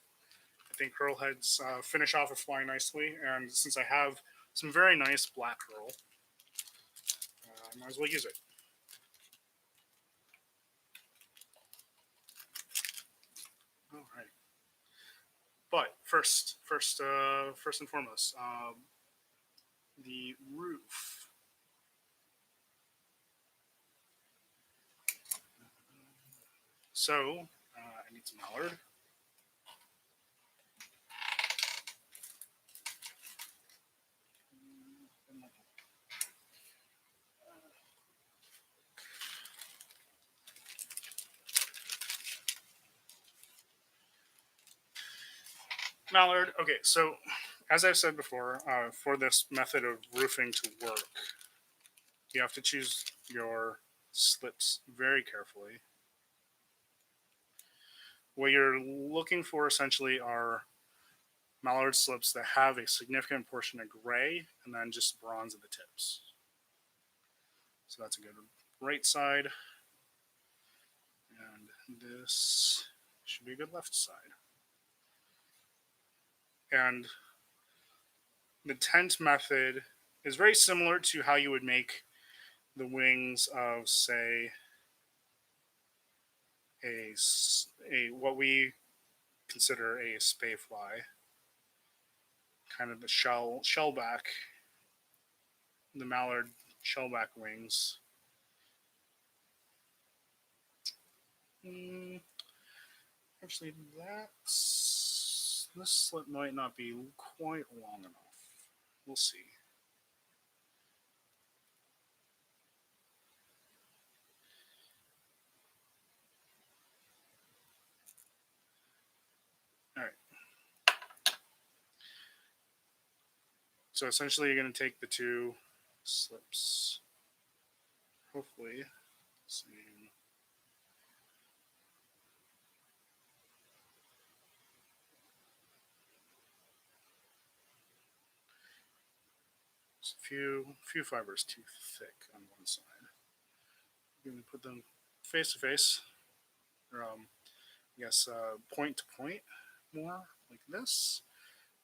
I think herl heads finish off a fly nicely, and since I have some very nice black herl, I might as well use it. All right. But first and foremost, the roof. So I need some mallard. Mallard. Okay, so as I've said before, for this method of roofing to work, you have to choose your slips very carefully. What you're looking for essentially are mallard slips that have a significant portion of gray and then just bronze at the tips. So that's a good right side. And this should be a good left side. And the tent method is very similar to how you would make the wings of, say, a what we consider a spay fly, kind of the shellback, the mallard shellback wings. Actually, this slip might not be quite long enough. We'll see. All right. So essentially, you're going to take the two slips. Hopefully, same. It's a few fibers too thick on one side. You're going to put them face to face, or I guess point to point, more like this.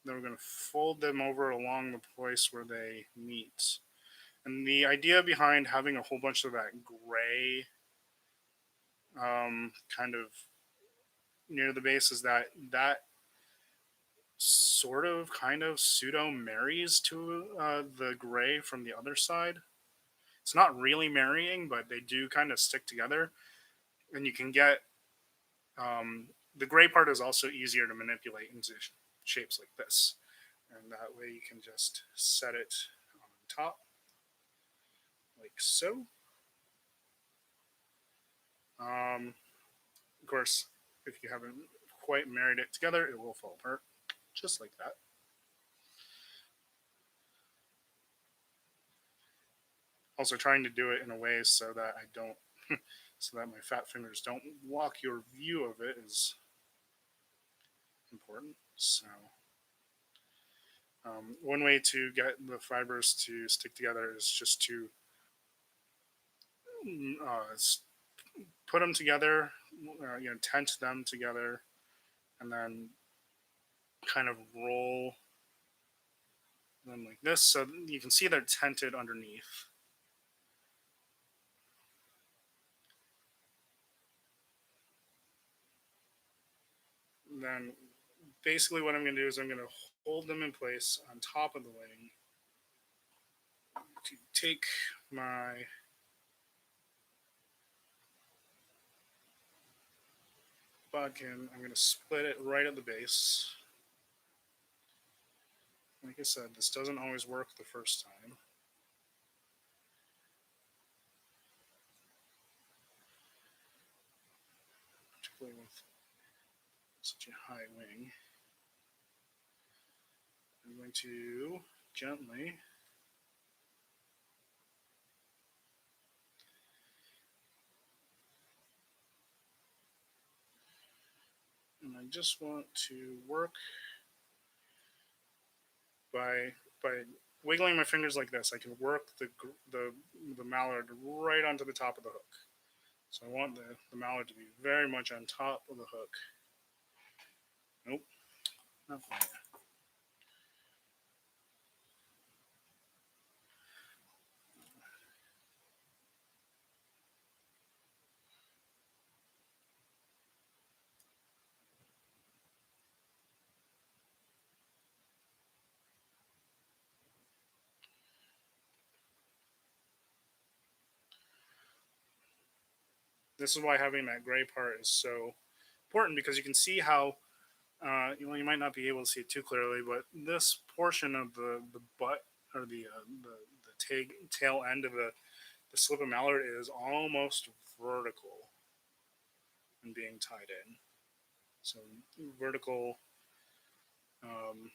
Then we're going to fold them over along the place where they meet. And the idea behind having a whole bunch of that gray kind of near the base is that sort of kind of pseudo marries to the gray from the other side. It's not really marrying, but they do kind of stick together. And you can get the gray part is also easier to manipulate into shapes like this. And that way you can just set it on top like so. Of course, if you haven't quite married it together, it will fall apart, just like that. Also, trying to do it in a way so that I don't, so that my fat fingers don't block your view of it is important. So, one way to get the fibers to stick together is just to uh, put them together, tent them together, and then kind of roll them like this, so you can see they're tented underneath. And then basically what I'm going to do is I'm going to hold them in place on top of the wing. To take my bodkin, I'm going to split it right at the base. Like I said, this doesn't always work the first time. Particularly with such a high wing. I'm going to gently and I just want to work by wiggling my fingers like this. I can work the mallard right onto the top of the hook. So I want the mallard to be very much on top of the hook. Nope, not quite. This is why having that gray part is so important, because you can see how you might not be able to see it too clearly, but this portion of the butt, or the tail end of the slip of mallard is almost vertical and being tied in. So vertical. Um,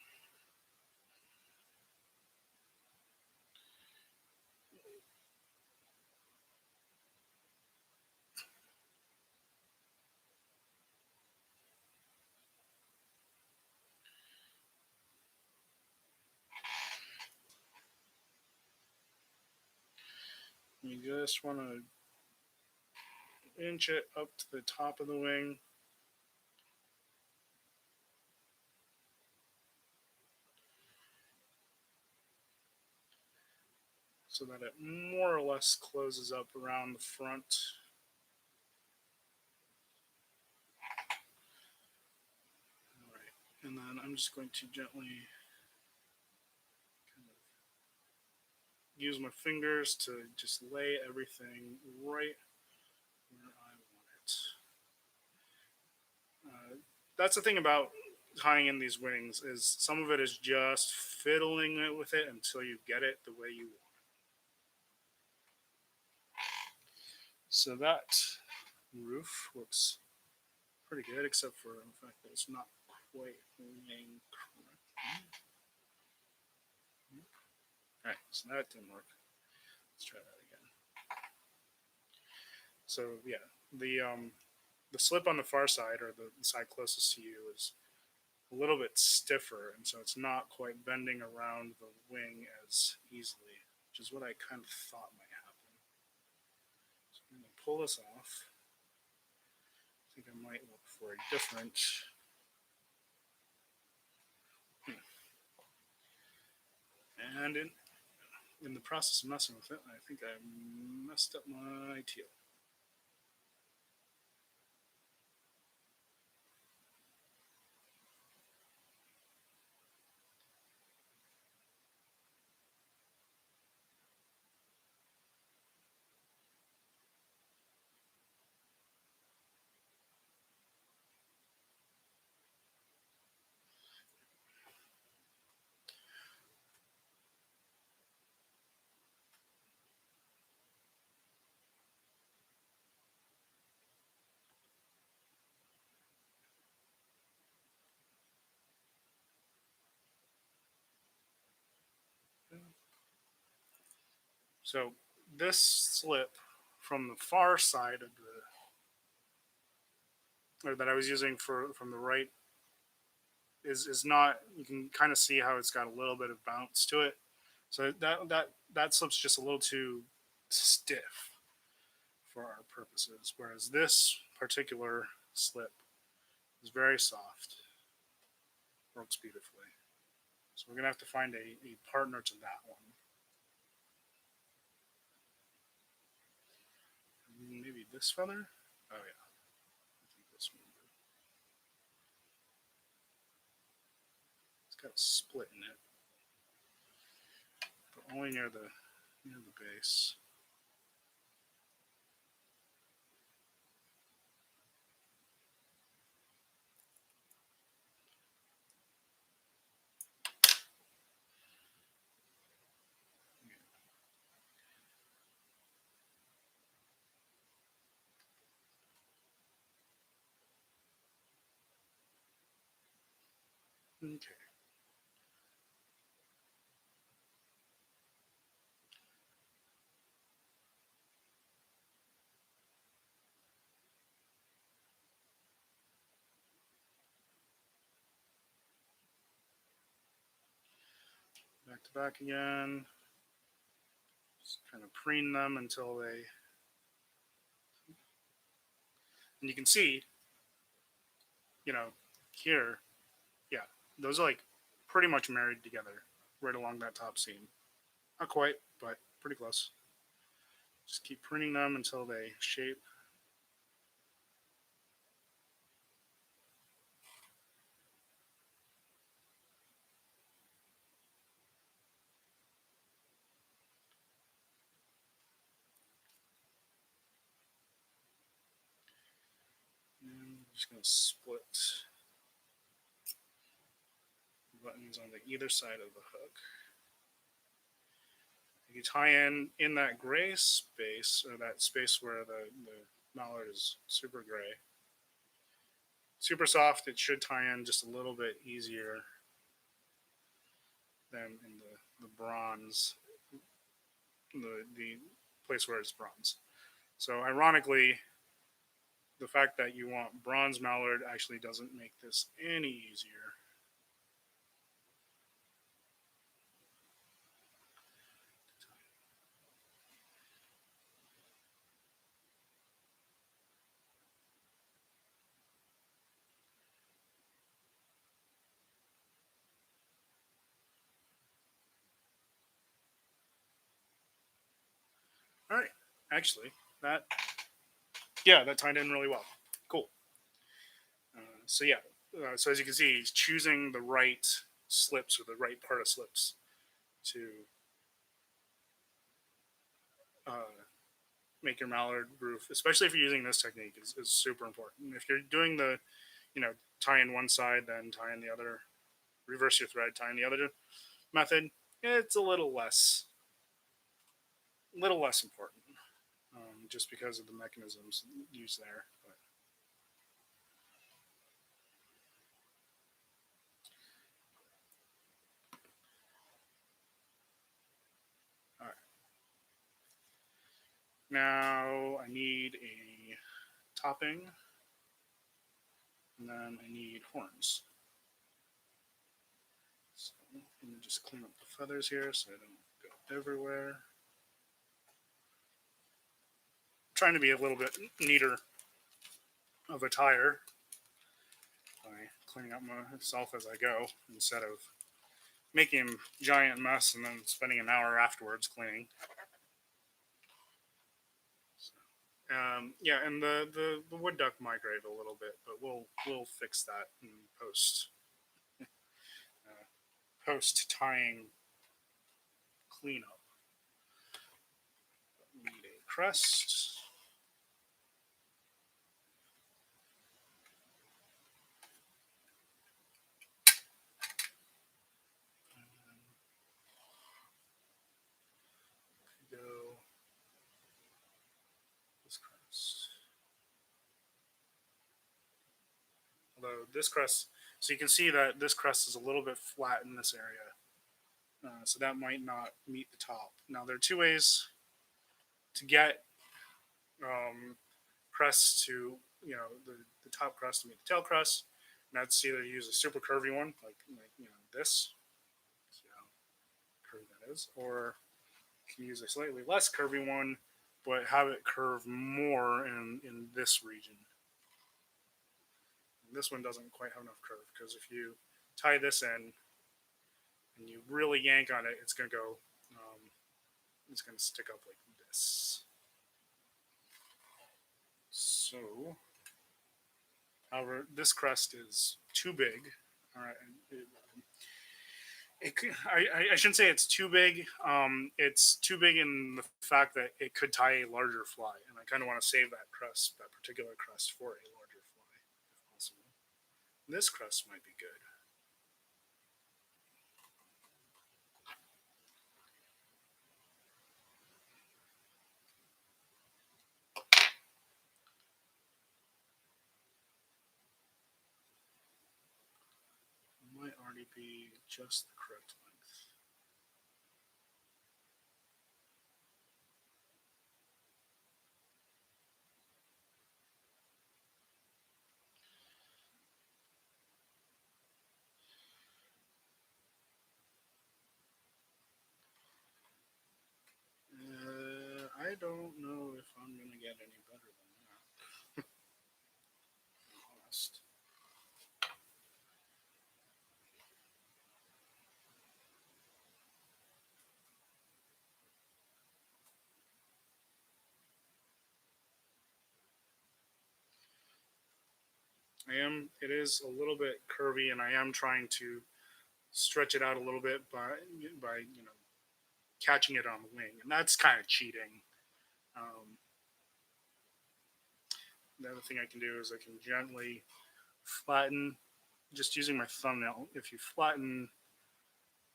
you just want to inch it up to the top of the wing. So that it more or less closes up around the front. All right. And then I'm just going to gently kind of use my fingers to just lay everything right where I want it. That's the thing about tying in these wings, is some of it is just fiddling it with it until you get it the way you want. So that roof looks pretty good, except for the fact that it's not quite laying correctly. All right, so that didn't work. Let's try that again. So yeah, the slip on the far side, or the side closest to you, is a little bit stiffer, and so it's not quite bending around the wing as easily, which is what I kind of thought might happen. So I'm going to pull this off. I think I might look for a different. And in the process of messing with it, I think I messed up my teal. So this slip from the far side of or that I was using from the right, is not. You can kind of see how it's got a little bit of bounce to it. So that slip's just a little too stiff for our purposes, whereas this particular slip is very soft, works beautifully. So we're gonna have to find a partner to that one. Maybe this feather. Oh yeah, I think this one. It's got a split in it, but only near the base. Okay. Back to back again. Just kind of preen them until they. And you can see, here, yeah, those are like pretty much married together right along that top seam. Not quite, but pretty close. Just keep pruning them until they shape. just going to split buttons on either side of the hook. You tie in that gray space, or that space where the mallard is super gray, super soft. It should tie in just a little bit easier than in the bronze, the place where it's bronze. So ironically, the fact that you want bronze mallard actually doesn't make this any easier. All right, actually, that tied in really well. Cool. So yeah, so as you can see, he's choosing the right slips or the right part of slips to make your mallard roof, especially if you're using this technique, is super important. If you're doing the, tie in one side, then tie in the other, reverse your thread, tie in the other method, it's a little less important, just because of the mechanisms used there. But all right, now I need a topping, and then I need horns. So let me just clean up the feathers here so I don't go everywhere. I'm trying to be a little bit neater of a tire by cleaning up myself as I go instead of making a giant mess and then spending an hour afterwards cleaning. So, yeah, and the wood duck migrate a little bit, but we'll fix that in post tying cleanup. We need a crest. Go this crest. Although this crest, so you can see that this crest is a little bit flat in this area. So that might not meet the top. Now there are two ways to get crest to, the top crest to meet the tail crest. And that's either use a super curvy one, like this, see how curvy that is, or you can use a slightly less curvy one, but have it curve more in this region. And this one doesn't quite have enough curve, because if you tie this in and you really yank on it, it's going to go, it's going to stick up like this. So, however, this crest is too big. All right, I shouldn't say it's too big. It's too big in the fact that it could tie a larger fly, and I kind of want to save that particular crest, for a larger fly, if possible. This crest might be good. Might already be just the correct length. I don't know if I'm going to get any better than that. Honest. It is a little bit curvy, and I am trying to stretch it out a little bit by catching it on the wing, and that's kind of cheating. Um, The other thing I can do is I can gently flatten, just using my thumbnail. If you flatten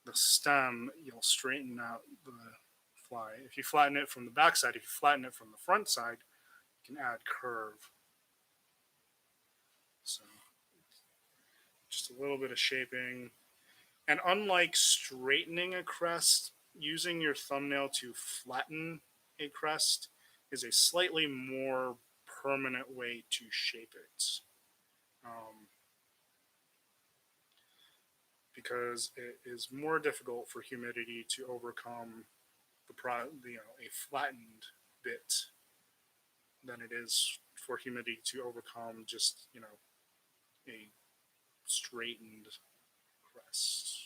the stem, you'll straighten out the fly. If you flatten it from the back side, if you flatten it from the front side, you can add curve. So just a little bit of shaping. And unlike straightening a crest, using your thumbnail to flatten a crest is a slightly more permanent way to shape it. Because it is more difficult for humidity to overcome a flattened bit than it is for humidity to overcome just a straightened crest.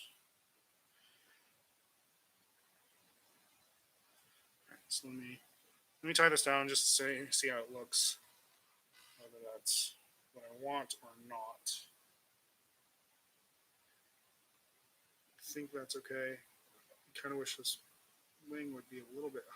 All right, so let me tie this down just to see how it looks, whether that's what I want or not. I think that's okay. I kind of wish this wing would be a little bit higher.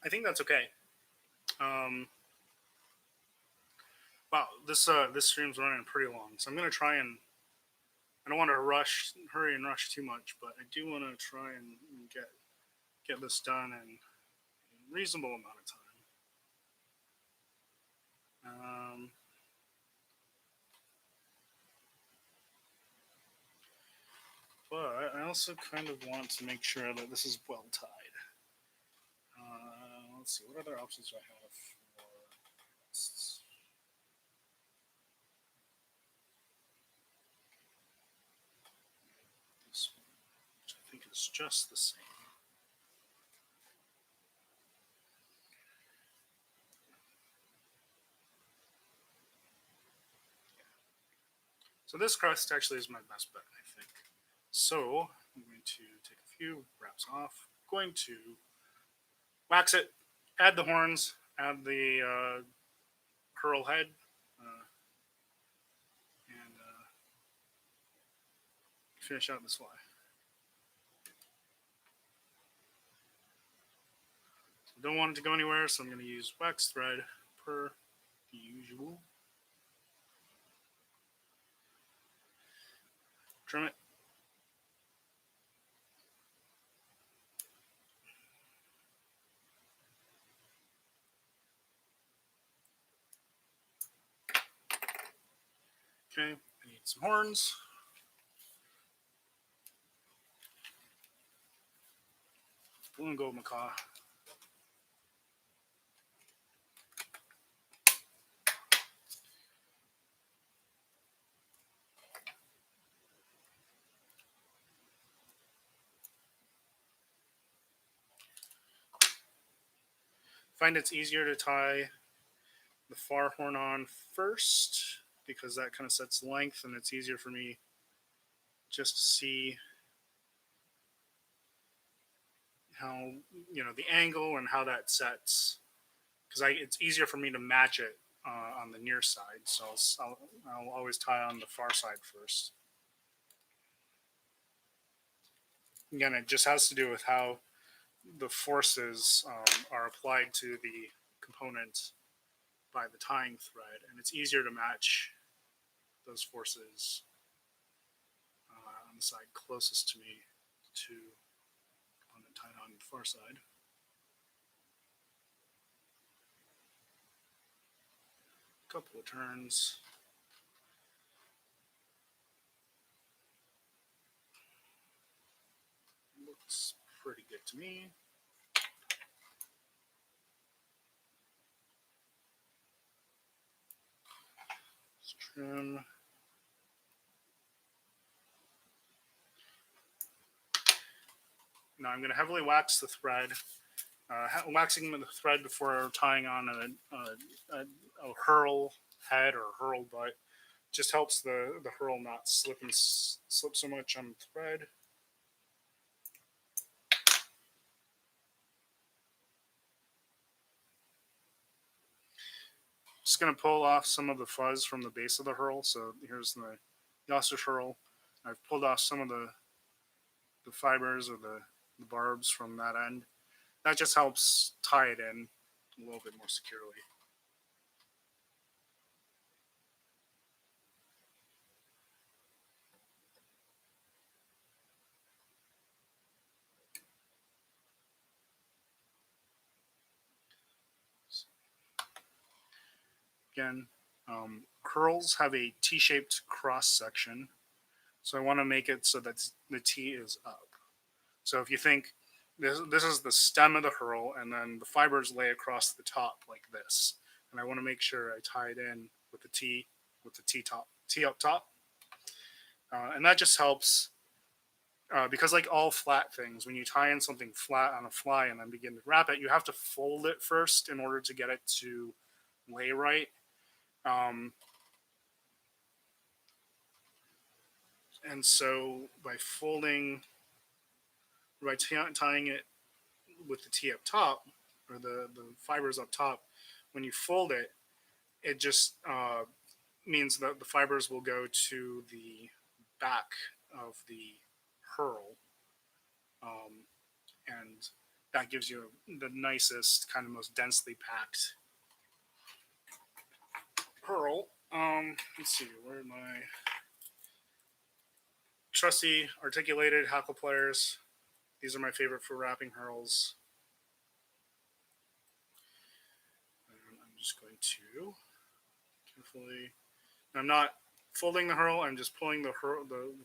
I think that's okay. Wow, this stream's running pretty long, so I'm gonna try and I don't want to hurry and rush too much, but I do want to try and get this done in a reasonable amount of time. But I also kind of want to make sure that this is well tied. Let's see, what other options do I have for this? This one, which I think is just the same. So this crust actually is my best bet, I think. So I'm going to take a few wraps off. I'm going to wax it, add the horns, add the herl head, and finish out this fly. So don't want it to go anywhere, so I'm going to use wax thread per usual. Trim it. Okay, I need some horns. Blue and gold macaw. Find it's easier to tie the far horn on first because that kind of sets length and it's easier for me just to see how, the angle and how that sets. Because it's easier for me to match it on the near side. So I'll always tie on the far side first. Again, it just has to do with how the forces are applied to the component by the tying thread, and it's easier to match those forces on the side closest to me to component tied on the far side. A couple of turns. Looks pretty good to me. Let's trim. Now I'm going to heavily wax the thread. Waxing the thread before tying on a herl head or herl butt just helps the herl not slip so much on the thread. Just going to pull off some of the fuzz from the base of the herl. So here's the ostrich herl. I've pulled off some of the fibers or the barbs from that end. That just helps tie it in a little bit more securely. Again, curls have a T-shaped cross section, so I want to make it so that the T is up. So if you think this is the stem of the herl, and then the fibers lay across the top like this, and I want to make sure I tie it in with the T up top, and that just helps. Because like all flat things, when you tie in something flat on a fly and then begin to wrap it, you have to fold it first in order to get it to lay right. And so by tying it with the T up top, or the fibers up top, when you fold it, it just means that the fibers will go to the back of the herl. And that gives you the nicest, kind of most densely packed herl. Let's see, where are my trusty articulated Hackle pliers? These are my favorite for wrapping herls. And I'm just going to carefully. I'm not folding the herl. I'm just pulling the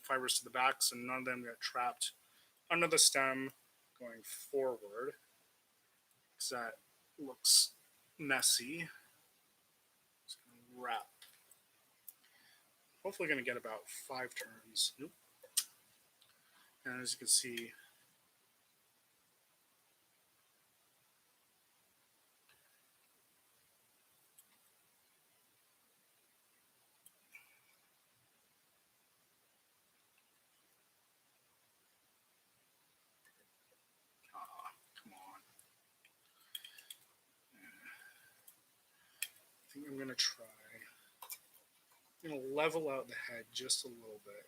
fibers to the back, so none of them get trapped under the stem going forward, because that looks messy. Just gonna wrap. Hopefully going to get about 5 turns. Nope. And as you can see, come on. I think I'm going to try. I'm going to level out the head just a little bit.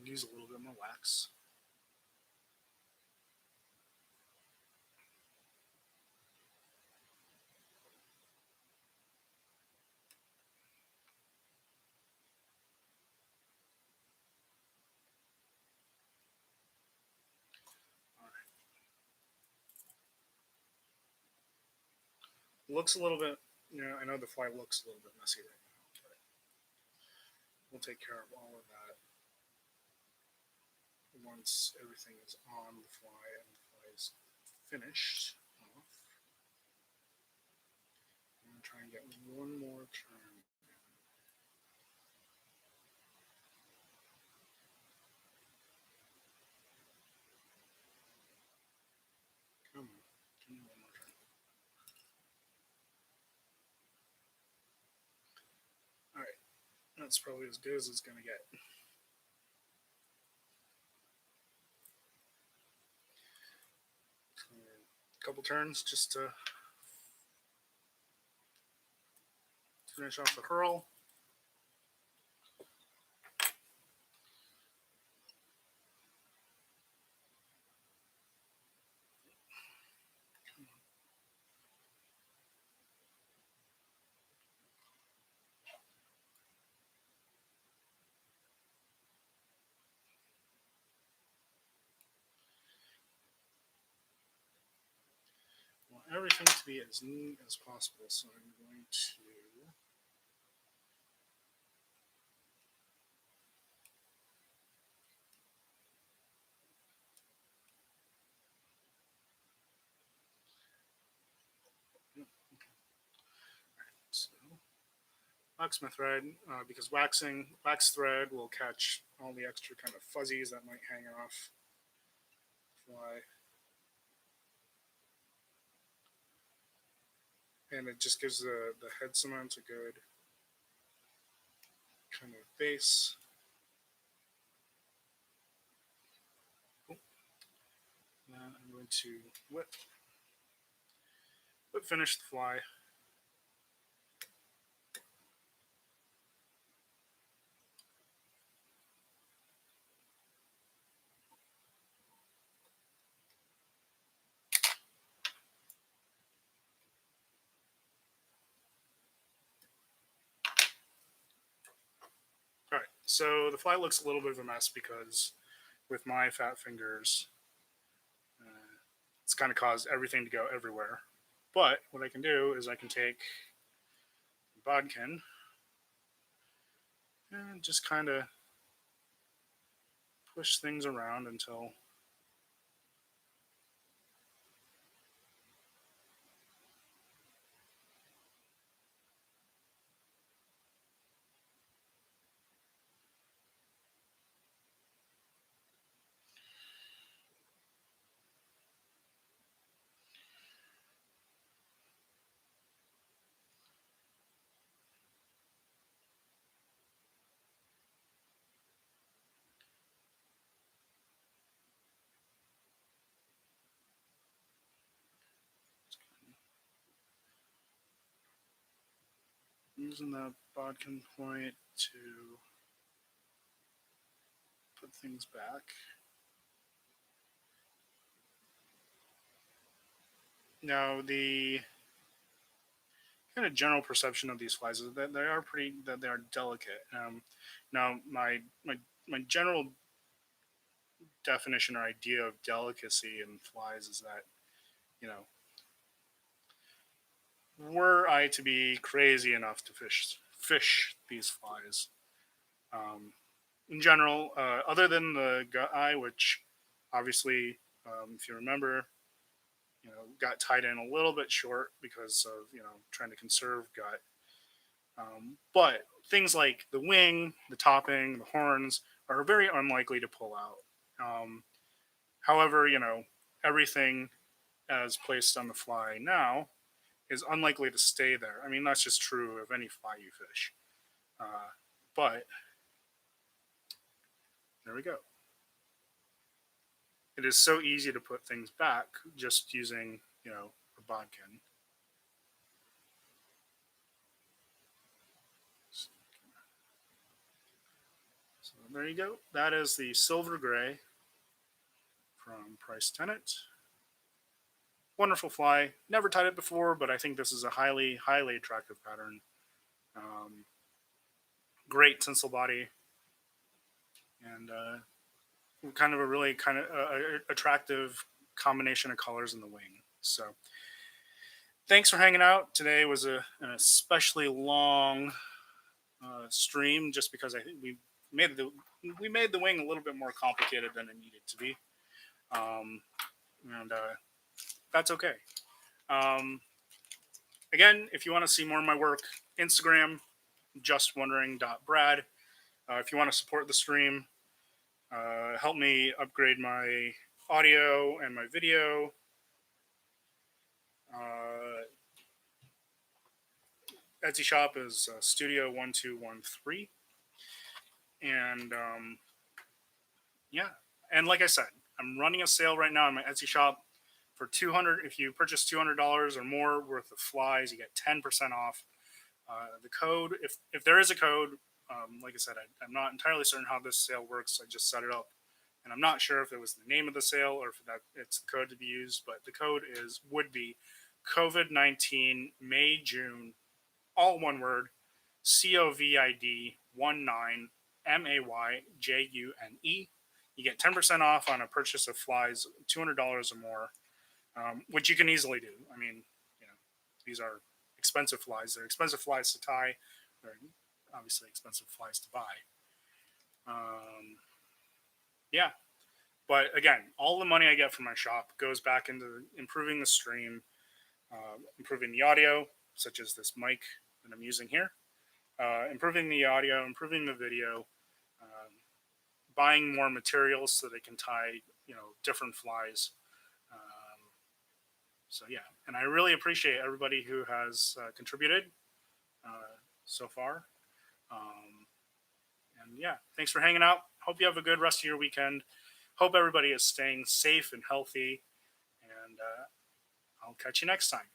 Use a little bit more wax. All right. Looks a little bit, I know the fly looks a little bit messy right now, but we'll take care of all of that once everything is on the fly and the fly is finished off. I'm going to try and get one more turn. Come on, give me one more turn. All right, that's probably as good as it's going to get. A couple turns just to finish off the herl. I want everything to be as neat as possible, so I'm going to so waxsmith thread, because wax thread will catch all the extra kind of fuzzies that might hang off fly. And it just gives the head cement a good kind of base. Now I'm going to whip finish the fly. All right, so the fly looks a little bit of a mess because with my fat fingers, it's kind of caused everything to go everywhere. But what I can do is I can take the bodkin and just kind of push things around until using the bodkin point to put things back. Now, the kind of general perception of these flies is that they are delicate. Now, my general definition or idea of delicacy in flies is that, you know, were I to be crazy enough to fish these flies, in general, other than the gut eye, which obviously, if you remember, got tied in a little bit short because of trying to conserve gut. But things like the wing, the topping, the horns are very unlikely to pull out. However, everything as placed on the fly now is unlikely to stay there. I mean, that's just true of any fly you fish. But there we go. It is so easy to put things back just using, a bodkin. So there you go. That is the silver gray from Pryce-Tannat. Wonderful fly. Never tied it before, but I think this is a highly, highly attractive pattern. Great tinsel body, and kind of a really kind of attractive combination of colors in the wing. So thanks for hanging out. Today was an especially long stream, just because I think we made the wing a little bit more complicated than it needed to be, and that's okay. Again, if you want to see more of my work, Instagram, justwondering.brad. If you want to support the stream, help me upgrade my audio and my video. Etsy shop is Studio1213. And yeah, and like I said, I'm running a sale right now on my Etsy shop for $200. If you purchase $200 or more worth of flies, you get 10% off. The code, if there is a code, like I said, I'm not entirely certain how this sale works. I just set it up, and I'm not sure if it was the name of the sale or if it's the code to be used. But the code would be COVID-19 May June, all one word, COVID 19 MAYJUNE. You get 10% off on a purchase of flies $200 or more, which you can easily do. I mean, these are expensive flies. They're expensive flies to tie. They're obviously expensive flies to buy. Yeah. But again, all the money I get from my shop goes back into improving the stream, improving the audio, such as this mic that I'm using here, improving the audio, improving the video, buying more materials so they can tie, different flies. Um, so yeah, and I really appreciate everybody who has contributed so far. Um, and yeah, thanks for hanging out. Hope you have a good rest of your weekend. Hope everybody is staying safe and healthy. And I'll catch you next time.